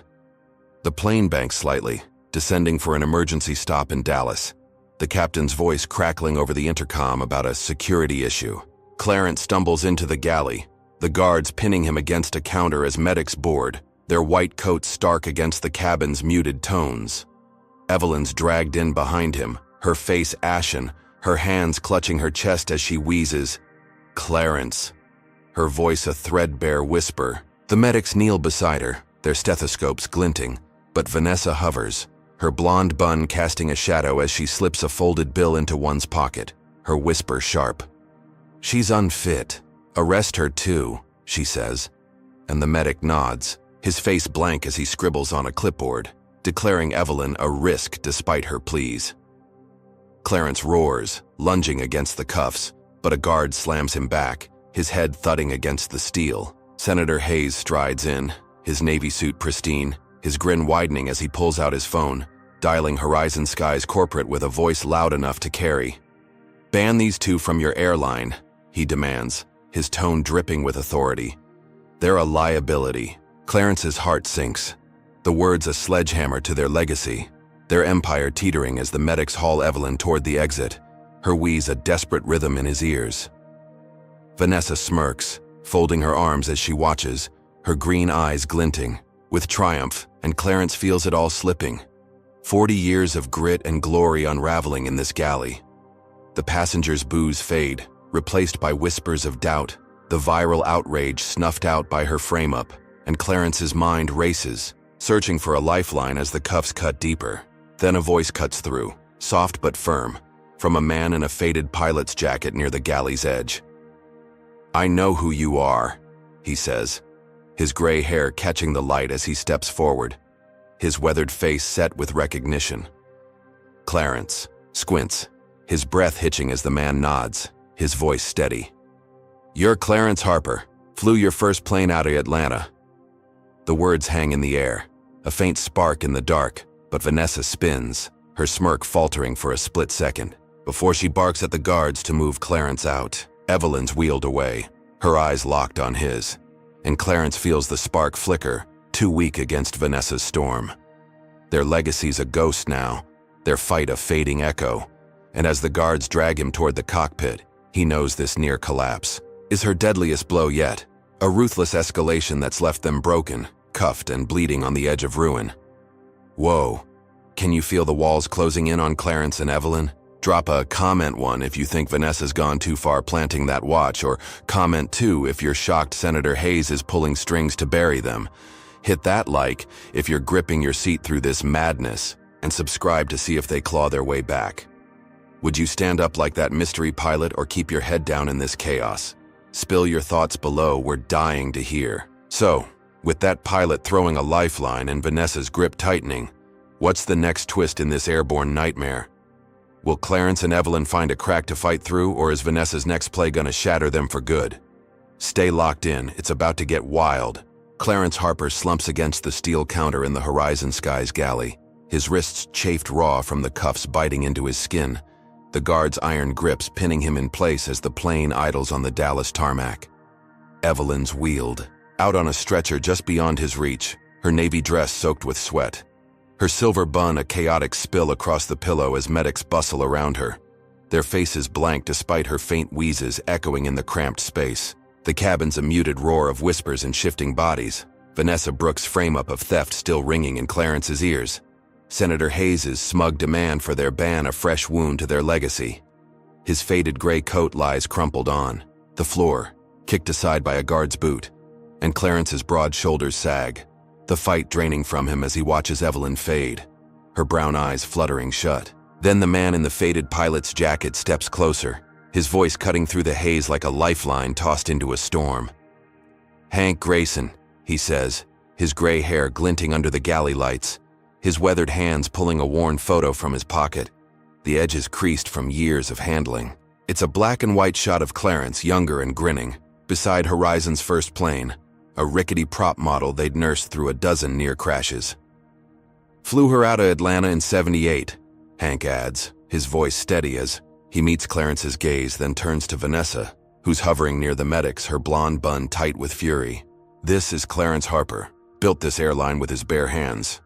Speaker 1: The plane banks slightly, descending for an emergency stop in Dallas, the captain's voice crackling over the intercom about a security issue. Clarence stumbles into the galley, the guards pinning him against a counter as medics board, their white coats stark against the cabin's muted tones. Evelyn's dragged in behind him, her face ashen, her hands clutching her chest as she wheezes, "Clarence." Her voice a threadbare whisper. The medics kneel beside her, their stethoscopes glinting, but Vanessa hovers, her blonde bun casting a shadow as she slips a folded bill into one's pocket, her whisper sharp. "She's unfit. Arrest her too," she says. And the medic nods, his face blank as he scribbles on a clipboard, declaring Evelyn a risk despite her pleas. Clarence roars, lunging against the cuffs, but a guard slams him back, his head thudding against the steel. Senator Hayes strides in, his navy suit pristine, his grin widening as he pulls out his phone, dialing Horizon Sky's corporate with a voice loud enough to carry. "Ban these two from your airline," he demands, his tone dripping with authority. "They're a liability." Clarence's heart sinks, the words a sledgehammer to their legacy, their empire teetering as the medics haul Evelyn toward the exit, her wheeze a desperate rhythm in his ears. Vanessa smirks, folding her arms as she watches, her green eyes glinting, with triumph, and Clarence feels it all slipping. 40 years of grit and glory unraveling in this galley. The passengers' boos fade, replaced by whispers of doubt, the viral outrage snuffed out by her frame-up, and Clarence's mind races, searching for a lifeline as the cuffs cut deeper. Then a voice cuts through, soft but firm, from a man in a faded pilot's jacket near the galley's edge. "I know who you are," he says, his gray hair catching the light as he steps forward, his weathered face set with recognition. Clarence squints, his breath hitching as the man nods, his voice steady. "You're Clarence Harper, flew your first plane out of Atlanta." The words hang in the air, a faint spark in the dark, but Vanessa spins, her smirk faltering for a split second, before she barks at the guards to move Clarence out. Evelyn's wheeled away, her eyes locked on his, and Clarence feels the spark flicker, too weak against Vanessa's storm. Their legacy's a ghost now, their fight a fading echo, and as the guards drag him toward the cockpit, he knows this near collapse is her deadliest blow yet, a ruthless escalation that's left them broken, cuffed and bleeding on the edge of ruin. Whoa, can you feel the walls closing in on Clarence and Evelyn? Drop a comment 1 if you think Vanessa's gone too far planting that watch, or comment 2 if you're shocked Senator Hayes is pulling strings to bury them. Hit that like if you're gripping your seat through this madness, and subscribe to see if they claw their way back. Would you stand up like that mystery pilot or keep your head down in this chaos? Spill your thoughts below, we're dying to hear. So, with that pilot throwing a lifeline and Vanessa's grip tightening, what's the next twist in this airborne nightmare? Will Clarence and Evelyn find a crack to fight through, or is Vanessa's next play gonna shatter them for good? Stay locked in, it's about to get wild. Clarence Harper slumps against the steel counter in the Horizon Sky's galley, his wrists chafed raw from the cuffs biting into his skin, the guards' iron grips pinning him in place as the plane idles on the Dallas tarmac. Evelyn's wheeled, out on a stretcher just beyond his reach, her navy dress soaked with sweat. Her silver bun a chaotic spill across the pillow as medics bustle around her, their faces blank despite her faint wheezes echoing in the cramped space. The cabin's a muted roar of whispers and shifting bodies, Vanessa Brooks' frame-up of theft still ringing in Clarence's ears. Senator Hayes' smug demand for their ban a fresh wound to their legacy. His faded gray coat lies crumpled on the floor, kicked aside by a guard's boot, and Clarence's broad shoulders sag. the fight draining from him as he watches Evelyn fade, her brown eyes fluttering shut. Then the man in the faded pilot's jacket steps closer, his voice cutting through the haze like a lifeline tossed into a storm. "Hank Grayson," he says, his gray hair glinting under the galley lights, his weathered hands pulling a worn photo from his pocket, the edges creased from years of handling. It's a black and white shot of Clarence, younger and grinning, beside Horizon's first plane, a rickety prop model they'd nursed through a dozen near crashes. "Flew her out of Atlanta in '78, Hank adds, his voice steady as he meets Clarence's gaze, then turns to Vanessa, who's hovering near the medics, her blonde bun tight with fury. "This is Clarence Harper, built this airline with his bare hands."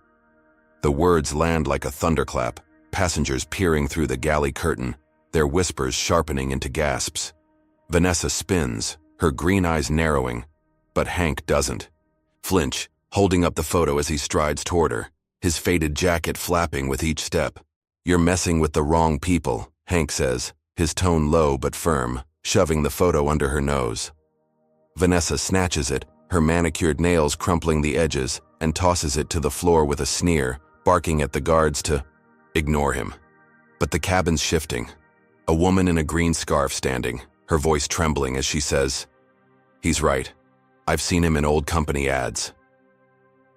Speaker 1: The words land like a thunderclap, passengers peering through the galley curtain, their whispers sharpening into gasps. Vanessa spins, her green eyes narrowing, but Hank doesn't. Flinch, holding up the photo as he strides toward her, his faded jacket flapping with each step. "You're messing with the wrong people," Hank says, his tone low but firm, shoving the photo under her nose. Vanessa snatches it, her manicured nails crumpling the edges, and tosses it to the floor with a sneer, barking at the guards to ignore him. But the cabin's shifting. A woman in a green scarf standing, her voice trembling as she says, "He's right. I've seen him in old company ads."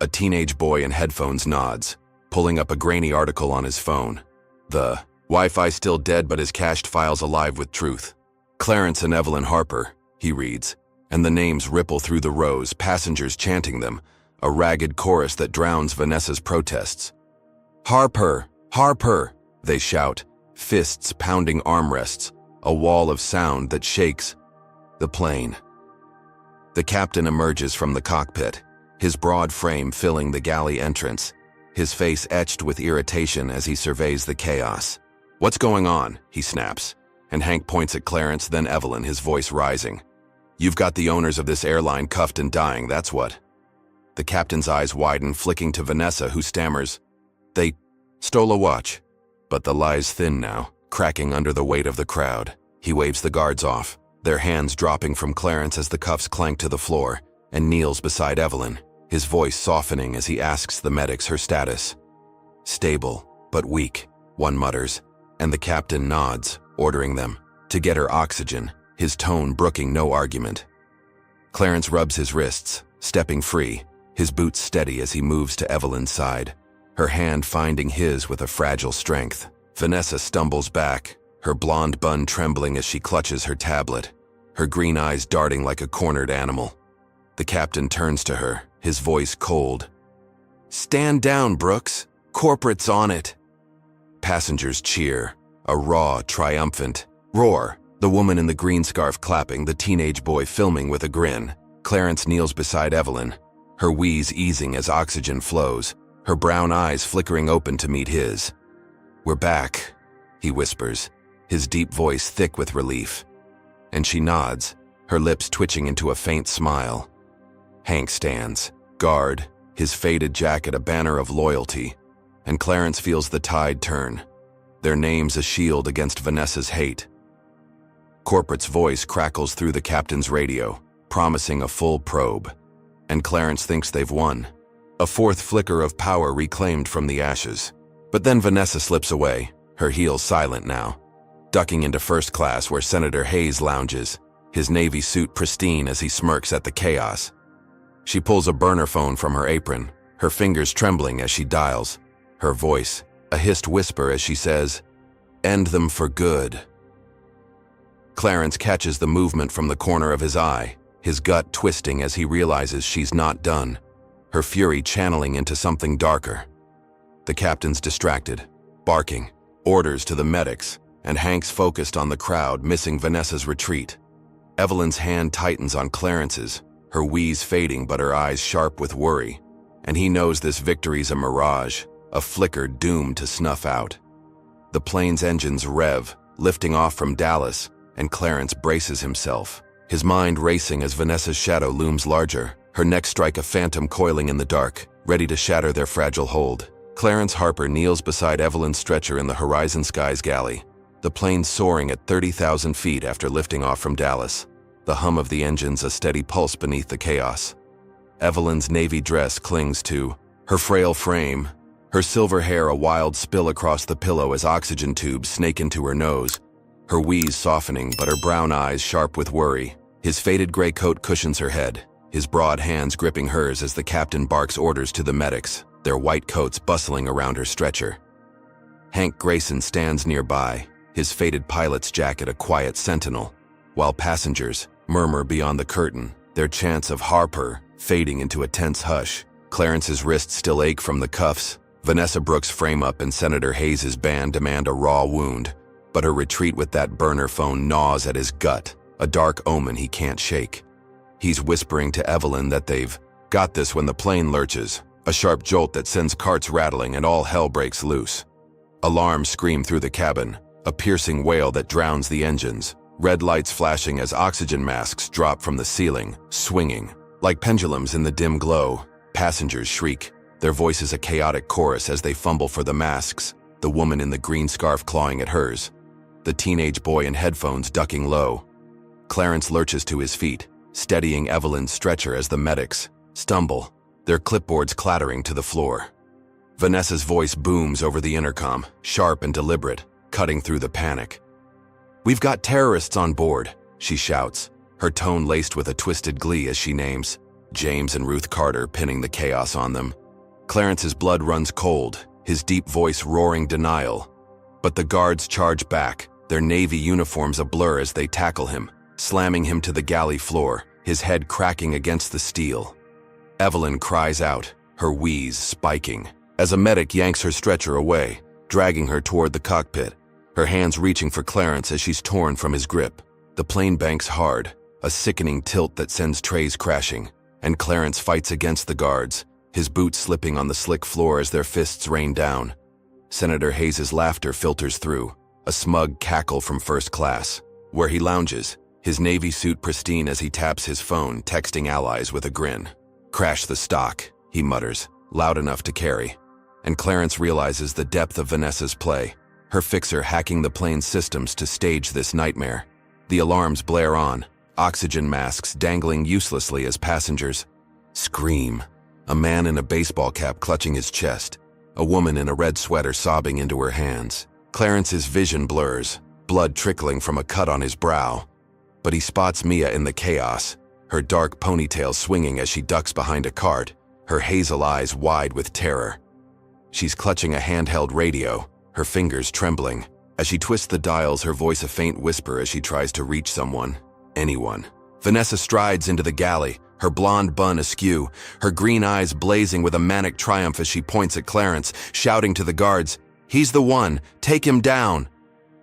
Speaker 1: A teenage boy in headphones nods, pulling up a grainy article on his phone. The "Wi-Fi still dead but his cached files alive with truth. Clarence and Evelyn Harper," he reads, and the names ripple through the rows, passengers chanting them, a ragged chorus that drowns Vanessa's protests. "Harper! Harper!" they shout, fists pounding armrests, a wall of sound that shakes the plane. The captain emerges from the cockpit, his broad frame filling the galley entrance, his face etched with irritation as he surveys the chaos. "What's going on?" he snaps, and Hank points at Clarence, then Evelyn, his voice rising. "You've got the owners of this airline cuffed and dying, that's what." The captain's eyes widen, flicking to Vanessa, who stammers, "They stole a watch." But the lie's thin now, cracking under the weight of the crowd. He waves the guards off, their hands dropping from Clarence as the cuffs clank to the floor, and kneels beside Evelyn, his voice softening as he asks the medics her status. "Stable, but weak," one mutters, and the captain nods, ordering them to get her oxygen, his tone brooking no argument. Clarence rubs his wrists, stepping free, his boots steady as he moves to Evelyn's side, her hand finding his with a fragile strength. Vanessa stumbles back, her blonde bun trembling as she clutches her tablet, her green eyes darting like a cornered animal. The captain turns to her, his voice cold. "Stand down, Brooks. Corporate's on it." Passengers cheer, a raw, triumphant roar, the woman in the green scarf clapping, the teenage boy filming with a grin. Clarence kneels beside Evelyn, her wheeze easing as oxygen flows, her brown eyes flickering open to meet his. "We're back," he whispers, his deep voice thick with relief. And she nods, her lips twitching into a faint smile. Hank stands, guard, his faded jacket a banner of loyalty, and Clarence feels the tide turn, their names a shield against Vanessa's hate. Corporate's voice crackles through the captain's radio, promising a full probe, and Clarence thinks they've won. A fourth flicker of power reclaimed from the ashes. But then Vanessa slips away, her heels silent now, ducking into first class where Senator Hayes lounges, his navy suit pristine as he smirks at the chaos. She pulls a burner phone from her apron, her fingers trembling as she dials, her voice a hissed whisper as she says, "End them for good." Clarence catches the movement from the corner of his eye, his gut twisting as he realizes she's not done, her fury channeling into something darker. The captain's distracted, barking, orders to the medics, and Hank's focused on the crowd, missing Vanessa's retreat. Evelyn's hand tightens on Clarence's, her wheeze fading but her eyes sharp with worry, and he knows this victory's a mirage, a flicker doomed to snuff out. The plane's engines rev, lifting off from Dallas, and Clarence braces himself, his mind racing as Vanessa's shadow looms larger, her neck strike a phantom coiling in the dark, ready to shatter their fragile hold. Clarence Harper kneels beside Evelyn's stretcher in the Horizon Skies galley, the plane soaring at 30,000 feet after lifting off from Dallas, the hum of the engines a steady pulse beneath the chaos. Evelyn's navy dress clings to her frail frame, her silver hair a wild spill across the pillow as oxygen tubes snake into her nose, her wheeze softening but her brown eyes sharp with worry. His faded gray coat cushions her head, his broad hands gripping hers as the captain barks orders to the medics, their white coats bustling around her stretcher. Hank Grayson stands nearby, his faded pilot's jacket a quiet sentinel, while passengers murmur beyond the curtain, their chants of Harper fading into a tense hush. Clarence's wrists still ache from the cuffs. Vanessa Brooks' frame-up and Senator Hayes' band demand a raw wound, but her retreat with that burner phone gnaws at his gut, a dark omen he can't shake. He's whispering to Evelyn that they've got this when the plane lurches, a sharp jolt that sends carts rattling and all hell breaks loose. Alarms scream through the cabin, a piercing wail that drowns the engines, red lights flashing as oxygen masks drop from the ceiling, swinging. Like pendulums in the dim glow, passengers shriek, their voices a chaotic chorus as they fumble for the masks, the woman in the green scarf clawing at hers, the teenage boy in headphones ducking low. Clarence lurches to his feet, steadying Evelyn's stretcher as the medics stumble, their clipboards clattering to the floor. Vanessa's voice booms over the intercom, sharp and deliberate, cutting through the panic. "We've got terrorists on board," she shouts, her tone laced with a twisted glee as she names James and Ruth Carter, pinning the chaos on them. Clarence's blood runs cold, his deep voice roaring denial. But the guards charge back, their navy uniforms a blur as they tackle him, slamming him to the galley floor, his head cracking against the steel. Evelyn cries out, her wheeze spiking, as a medic yanks her stretcher away, dragging her toward the cockpit, her hands reaching for Clarence as she's torn from his grip. The plane banks hard, a sickening tilt that sends trays crashing, and Clarence fights against the guards, his boots slipping on the slick floor as their fists rain down. Senator Hayes' laughter filters through, a smug cackle from first class, where he lounges, his navy suit pristine as he taps his phone, texting allies with a grin. "Crash the stock," he mutters, loud enough to carry. And Clarence realizes the depth of Vanessa's play, her fixer hacking the plane's systems to stage this nightmare. The alarms blare on, oxygen masks dangling uselessly as passengers scream. A man in a baseball cap clutching his chest, a woman in a red sweater sobbing into her hands. Clarence's vision blurs, blood trickling from a cut on his brow. But he spots Mia in the chaos, her dark ponytail swinging as she ducks behind a cart, her hazel eyes wide with terror. She's clutching a handheld radio, her fingers trembling. As she twists the dials, her voice a faint whisper as she tries to reach someone, anyone. Vanessa strides into the galley, her blonde bun askew, her green eyes blazing with a manic triumph as she points at Clarence, shouting to the guards, "He's the one! Take him down!"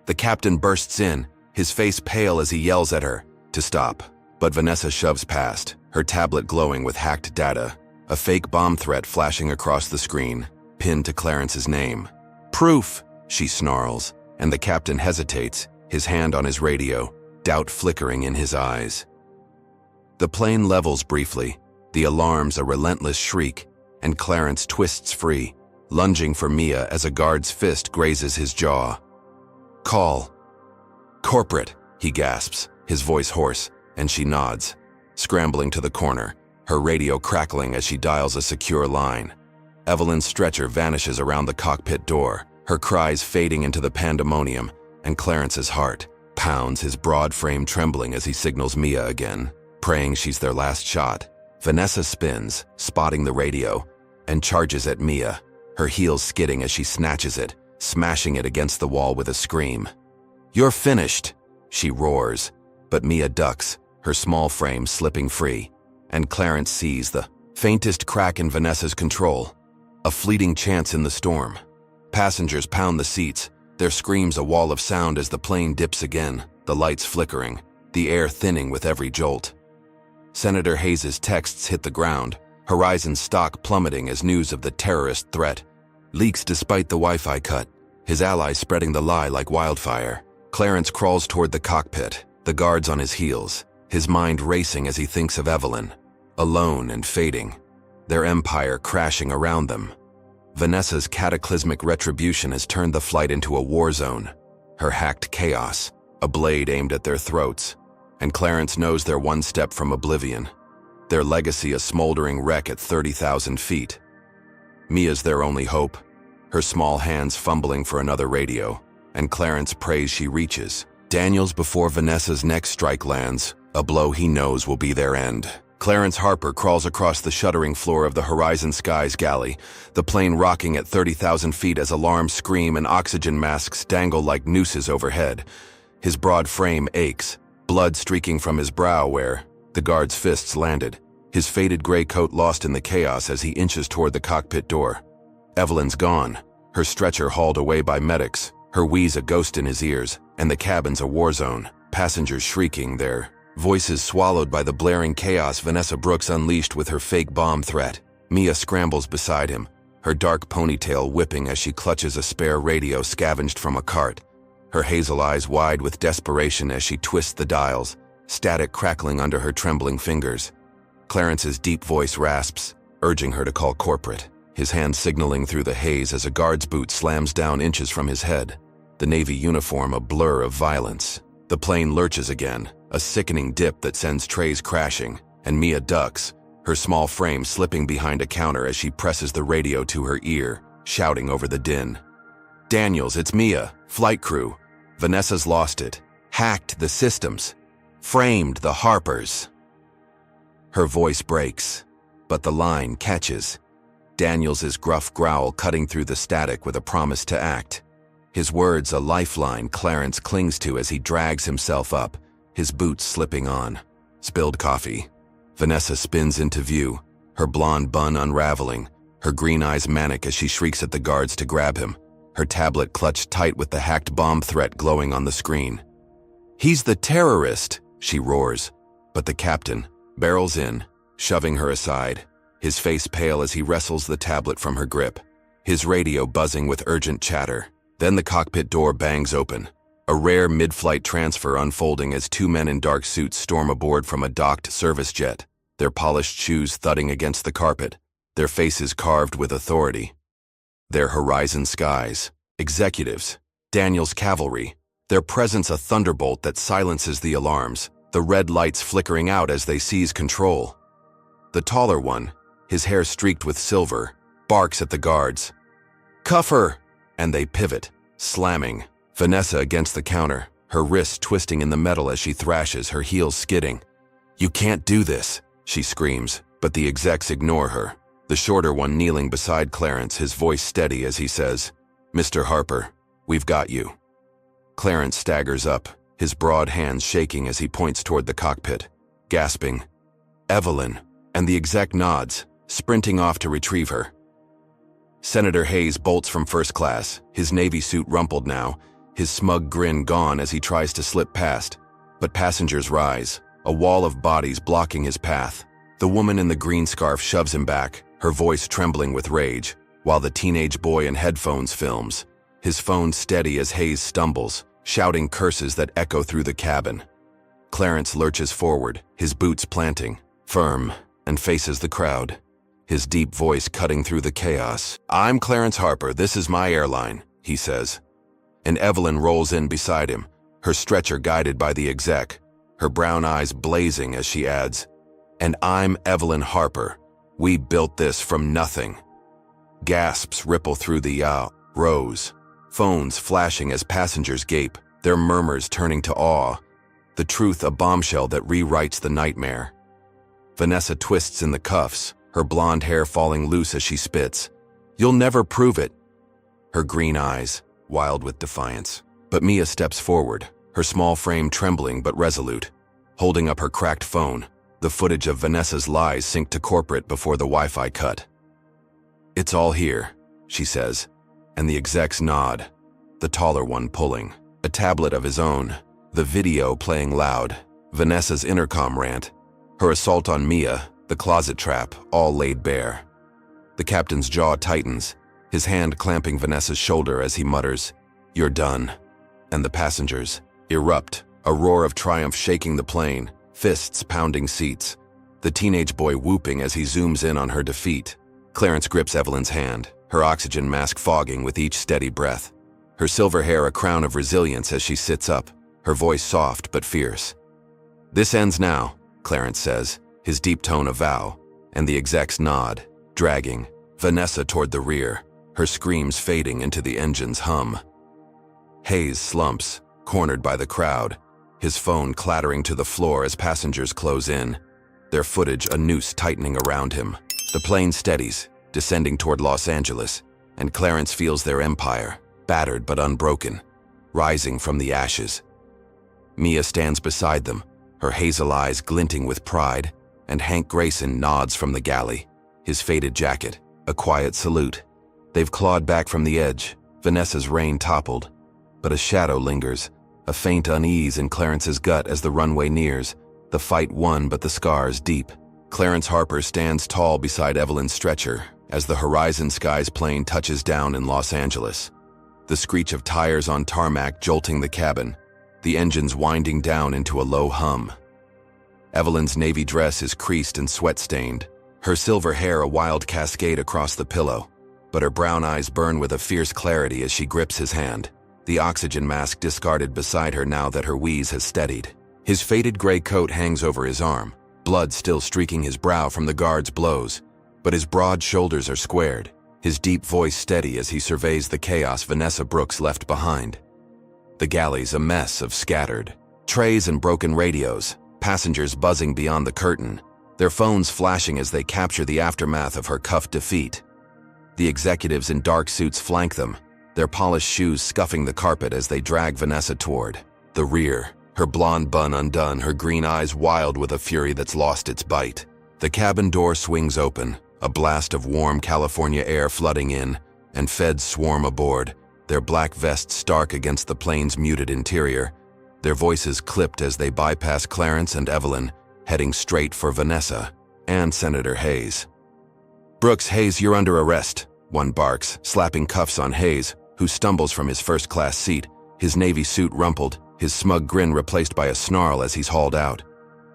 Speaker 1: The captain bursts in, his face pale as he yells at her to stop. But Vanessa shoves past, her tablet glowing with hacked data, a fake bomb threat flashing across the screen, pinned to Clarence's name. "Proof!" she snarls, and the captain hesitates, his hand on his radio, doubt flickering in his eyes. The plane levels briefly, the alarms a relentless shriek, and Clarence twists free, lunging for Mia as a guard's fist grazes his jaw. "Call." "Corporate," he gasps, his voice hoarse, and she nods, scrambling to the corner, her radio crackling as she dials a secure line. Evelyn's stretcher vanishes around the cockpit door, her cries fading into the pandemonium, and Clarence's heart pounds, his broad frame trembling as he signals Mia again, praying she's their last shot. Vanessa spins, spotting the radio, and charges at Mia, her heels skidding as she snatches it, smashing it against the wall with a scream. "You're finished," she roars, but Mia ducks, her small frame slipping free, and Clarence sees the faintest crack in Vanessa's control, a fleeting chance in the storm. Passengers pound the seats, their screams a wall of sound as the plane dips again, the lights flickering, the air thinning with every jolt. Senator Hayes' texts hit the ground, Horizon stock plummeting as news of the terrorist threat leaks despite the Wi-Fi cut, his allies spreading the lie like wildfire. Clarence crawls toward the cockpit, the guards on his heels, his mind racing as he thinks of Evelyn, alone and fading, their empire crashing around them. Vanessa's cataclysmic retribution has turned the flight into a war zone, her hacked chaos, a blade aimed at their throats, and Clarence knows they're one step from oblivion. their legacy a smoldering wreck at 30,000 feet. Mia's their only hope, her small hands fumbling for another radio, and Clarence prays she reaches. Daniels before Vanessa's next strike lands, a blow he knows will be their end. Clarence Harper crawls across the shuddering floor of the Horizon Skies galley, the plane rocking at 30,000 feet as alarms scream and oxygen masks dangle like nooses overhead. His broad frame aches, blood streaking from his brow where the guard's fists landed, his faded gray coat lost in the chaos as he inches toward the cockpit door. Evelyn's gone, her stretcher hauled away by medics, her wheeze a ghost in his ears, and the cabin's a war zone, passengers shrieking, their voices swallowed by the blaring chaos Vanessa Brooks unleashed with her fake bomb threat. Mia scrambles beside him, her dark ponytail whipping as she clutches a spare radio scavenged from a cart, her hazel eyes wide with desperation as she twists the dials, static crackling under her trembling fingers. Clarence's deep voice rasps, urging her to call corporate, his hand signaling through the haze as a guard's boot slams down inches from his head, the Navy uniform a blur of violence. The plane lurches again, a sickening dip that sends trays crashing, and Mia ducks, her small frame slipping behind a counter as she presses the radio to her ear, shouting over the din. Daniels, it's Mia, flight crew. Vanessa's lost it, hacked the systems, framed the Harpers. Her voice breaks, but the line catches. Daniels' gruff growl cutting through the static with a promise to act. His words a lifeline Clarence clings to as he drags himself up, his boots slipping on. Spilled coffee. Vanessa spins into view, her blonde bun unraveling, her green eyes manic as she shrieks at the guards to grab him, her tablet clutched tight with the hacked bomb threat glowing on the screen. He's the terrorist, she roars, but the captain barrels in, shoving her aside, his face pale as he wrestles the tablet from her grip, his radio buzzing with urgent chatter. Then the cockpit door bangs open, a rare mid-flight transfer unfolding as two men in dark suits storm aboard from a docked service jet, their polished shoes thudding against the carpet, their faces carved with authority. Their Horizon Skies, executives, Daniels cavalry, their presence a thunderbolt that silences the alarms, the red lights flickering out as they seize control. The taller one, his hair streaked with silver, barks at the guards. Cuff her! And they pivot, slamming. Vanessa against the counter, her wrists twisting in the metal as she thrashes, her heels skidding. You can't do this, she screams, but the execs ignore her. The shorter one kneeling beside Clarence, his voice steady as he says, Mr. Harper, we've got you. Clarence staggers up, his broad hands shaking as he points toward the cockpit, gasping, Evelyn, and the exec nods, sprinting off to retrieve her. Senator Hayes bolts from first class, his Navy suit rumpled now, his smug grin gone as he tries to slip past. But passengers rise, a wall of bodies blocking his path. The woman in the green scarf shoves him back, her voice trembling with rage, while the teenage boy in headphones films, his phone steady as Hayes stumbles, shouting curses that echo through the cabin. Clarence lurches forward, his boots planting, firm, and faces the crowd, his deep voice cutting through the chaos. I'm Clarence Harper, this is my airline, he says. And Evelyn rolls in beside him, her stretcher guided by the exec, her brown eyes blazing as she adds, and I'm Evelyn Harper. We built this from nothing. Gasps ripple through the rows, phones flashing as passengers gape, their murmurs turning to awe. The truth a bombshell that rewrites the nightmare. Vanessa twists in the cuffs, her blonde hair falling loose as she spits. You'll never prove it. Her green eyes, wild with defiance. But Mia steps forward, her small frame trembling but resolute, holding up her cracked phone, the footage of Vanessa's lies synced to corporate before the Wi-Fi cut. It's all here, she says, and the execs nod, the taller one pulling, a tablet of his own, the video playing loud, Vanessa's intercom rant, her assault on Mia, the closet trap, all laid bare. The captain's jaw tightens, his hand clamping Vanessa's shoulder as he mutters, You're done. And the passengers erupt, a roar of triumph shaking the plane, fists pounding seats, the teenage boy whooping as he zooms in on her defeat. Clarence grips Evelyn's hand, her oxygen mask fogging with each steady breath, her silver hair a crown of resilience as she sits up, her voice soft but fierce. This ends now, Clarence says, his deep tone a vow, and the exec's nod, dragging Vanessa toward the rear, her screams fading into the engine's hum. Hayes slumps, cornered by the crowd, his phone clattering to the floor as passengers close in, their footage a noose tightening around him. The plane steadies, descending toward Los Angeles, and Clarence feels their empire, battered but unbroken, rising from the ashes. Mia stands beside them, her hazel eyes glinting with pride, and Hank Grayson nods from the galley, his faded jacket, a quiet salute. They've clawed back from the edge, Vanessa's reign toppled, but a shadow lingers, a faint unease in Clarence's gut as the runway nears, the fight won but the scars deep. Clarence Harper stands tall beside Evelyn's stretcher as the Horizon Skies plane touches down in Los Angeles. The screech of tires on tarmac jolting the cabin, the engines winding down into a low hum. Evelyn's navy dress is creased and sweat-stained, her silver hair a wild cascade across the pillow, but her brown eyes burn with a fierce clarity as she grips his hand, the oxygen mask discarded beside her now that her wheeze has steadied. His faded gray coat hangs over his arm, blood still streaking his brow from the guard's blows, but his broad shoulders are squared, his deep voice steady as he surveys the chaos Vanessa Brooks left behind. The galley's a mess of scattered trays and broken radios, passengers buzzing beyond the curtain, their phones flashing as they capture the aftermath of her cuffed defeat. The executives in dark suits flank them, their polished shoes scuffing the carpet as they drag Vanessa toward the rear, her blonde bun undone, her green eyes wild with a fury that's lost its bite. The cabin door swings open, a blast of warm California air flooding in, and feds swarm aboard, their black vests stark against the plane's muted interior, their voices clipped as they bypass Clarence and Evelyn, heading straight for Vanessa and Senator Hayes. "Brooks, Hayes, you're under arrest," one barks, slapping cuffs on Hayes, who stumbles from his first-class seat, his navy suit rumpled, his smug grin replaced by a snarl as he's hauled out.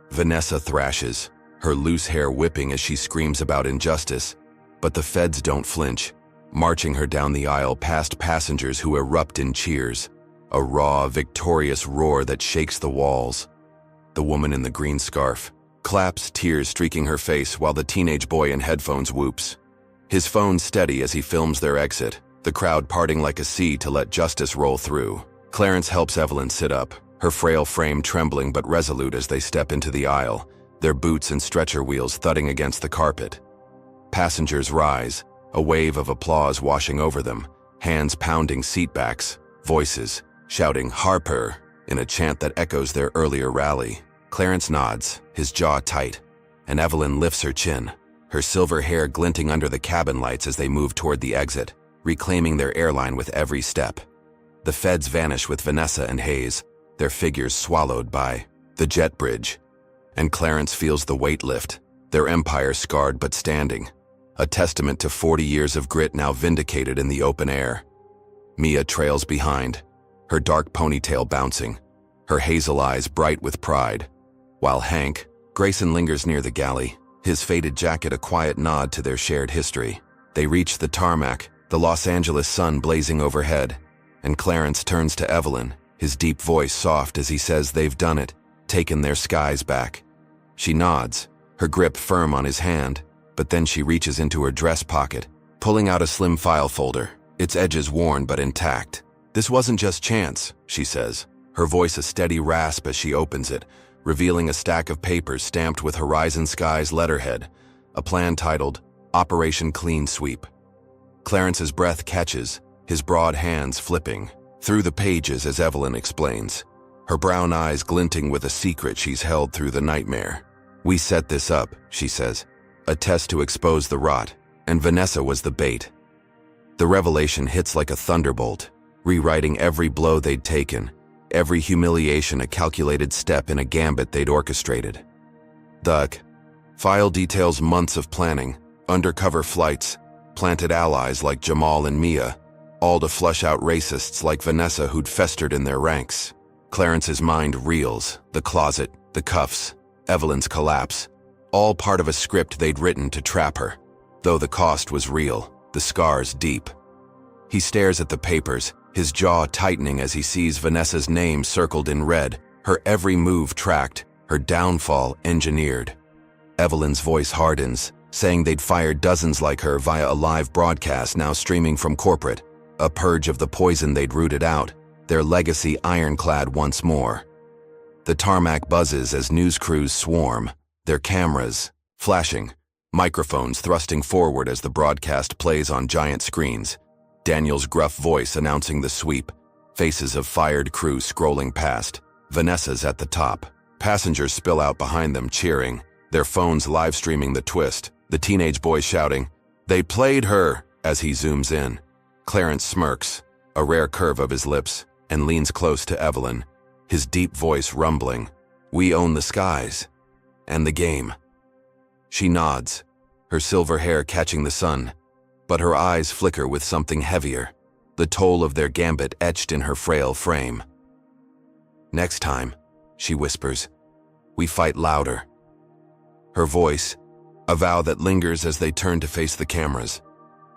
Speaker 1: Vanessa thrashes, her loose hair whipping as she screams about injustice, but the feds don't flinch, marching her down the aisle past passengers who erupt in cheers, a raw, victorious roar that shakes the walls. The woman in the green scarf claps, tears streaking her face while the teenage boy in headphones whoops. His phone steady as he films their exit, the crowd parting like a sea to let justice roll through. Clarence helps Evelyn sit up, her frail frame trembling but resolute as they step into the aisle, their boots and stretcher wheels thudding against the carpet. Passengers rise, a wave of applause washing over them, hands pounding seatbacks, voices shouting "Harper" in a chant that echoes their earlier rally. Clarence nods, his jaw tight, and Evelyn lifts her chin, her silver hair glinting under the cabin lights as they move toward the exit, reclaiming their airline with every step. The feds vanish with Vanessa and Hayes, their figures swallowed by the jet bridge. And Clarence feels the weight lift, their empire scarred but standing, a testament to 40 years of grit now vindicated in the open air. Mia trails behind, her dark ponytail bouncing, her hazel eyes bright with pride, while Hank Grayson lingers near the galley, his faded jacket a quiet nod to their shared history. They reach the tarmac, the Los Angeles sun blazing overhead, and Clarence turns to Evelyn, his deep voice soft as he says they've done it, taken their skies back. She nods, her grip firm on his hand, but then she reaches into her dress pocket, pulling out a slim file folder, its edges worn but intact. "This wasn't just chance," she says, her voice a steady rasp as she opens it, revealing a stack of papers stamped with Horizon Skies letterhead, a plan titled Operation Clean Sweep. Clarence's breath catches, his broad hands flipping through the pages as Evelyn explains, her brown eyes glinting with a secret she's held through the nightmare. "We set this up," she says, "a test to expose the rot, and Vanessa was the bait." The revelation hits like a thunderbolt, rewriting every blow they'd taken, every humiliation a calculated step in a gambit they'd orchestrated. The file details months of planning, undercover flights, planted allies like Jamal and Mia, all to flush out racists like Vanessa who'd festered in their ranks. Clarence's mind reels, the closet, the cuffs, Evelyn's collapse, all part of a script they'd written to trap her, though the cost was real, the scars deep. He stares at the papers, his jaw tightening as he sees Vanessa's name circled in red, her every move tracked, her downfall engineered. Evelyn's voice hardens, saying they'd fired dozens like her via a live broadcast now streaming from corporate, a purge of the poison they'd rooted out, their legacy ironclad once more. The tarmac buzzes as news crews swarm, their cameras flashing, microphones thrusting forward as the broadcast plays on giant screens, Daniel's gruff voice announcing the sweep, faces of fired crew scrolling past. Vanessa's at the top. Passengers spill out behind them cheering, their phones live streaming the twist, the teenage boy shouting, "They played her," as he zooms in. Clarence smirks, a rare curve of his lips, and leans close to Evelyn, his deep voice rumbling, "We own the skies. And the game." She nods, her silver hair catching the sun, but her eyes flicker with something heavier, the toll of their gambit etched in her frail frame. "Next time," she whispers, "we fight louder." Her voice, a vow that lingers as they turn to face the cameras,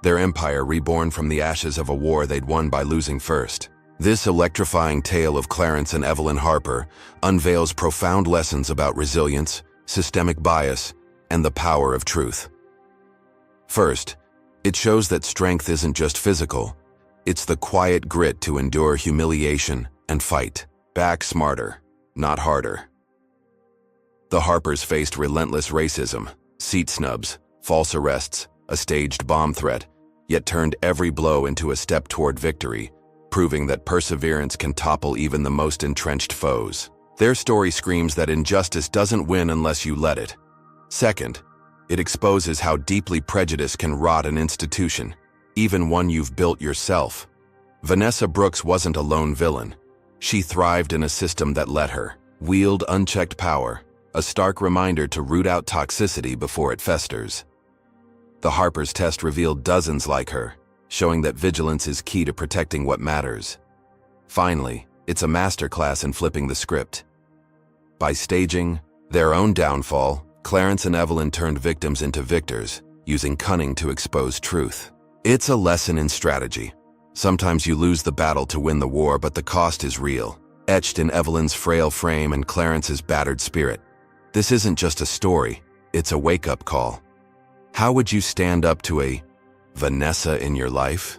Speaker 1: their empire reborn from the ashes of a war they'd won by losing first. This electrifying tale of Clarence and Evelyn Harper unveils profound lessons about resilience, systemic bias, and the power of truth. First, it shows that strength isn't just physical. It's the quiet grit to endure humiliation and fight back smarter, not harder. The Harpers faced relentless racism, seat snubs, false arrests, a staged bomb threat, yet turned every blow into a step toward victory, proving that perseverance can topple even the most entrenched foes. Their story screams that injustice doesn't win unless you let it. Second, it exposes how deeply prejudice can rot an institution, even one you've built yourself. Vanessa Brooks wasn't a lone villain. She thrived in a system that let her wield unchecked power, a stark reminder to root out toxicity before it festers. The Harpers test revealed dozens like her, showing that vigilance is key to protecting what matters. Finally, it's a masterclass in flipping the script. By staging their own downfall, Clarence and Evelyn turned victims into victors, using cunning to expose truth. It's a lesson in strategy. Sometimes you lose the battle to win the war, but the cost is real, etched in Evelyn's frail frame and Clarence's battered spirit. This isn't just a story, it's a wake-up call. How would you stand up to a Vanessa in your life?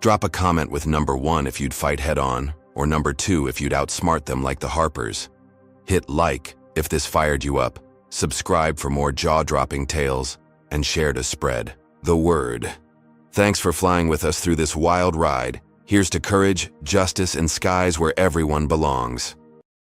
Speaker 1: Drop a comment with number 1 if you'd fight head-on, or number 2 if you'd outsmart them like the Harpers. Hit like if this fired you up, subscribe for more jaw-dropping tales, and share to spread the word. Thanks for flying with us through this wild ride. Here's to courage, justice, and skies where everyone belongs.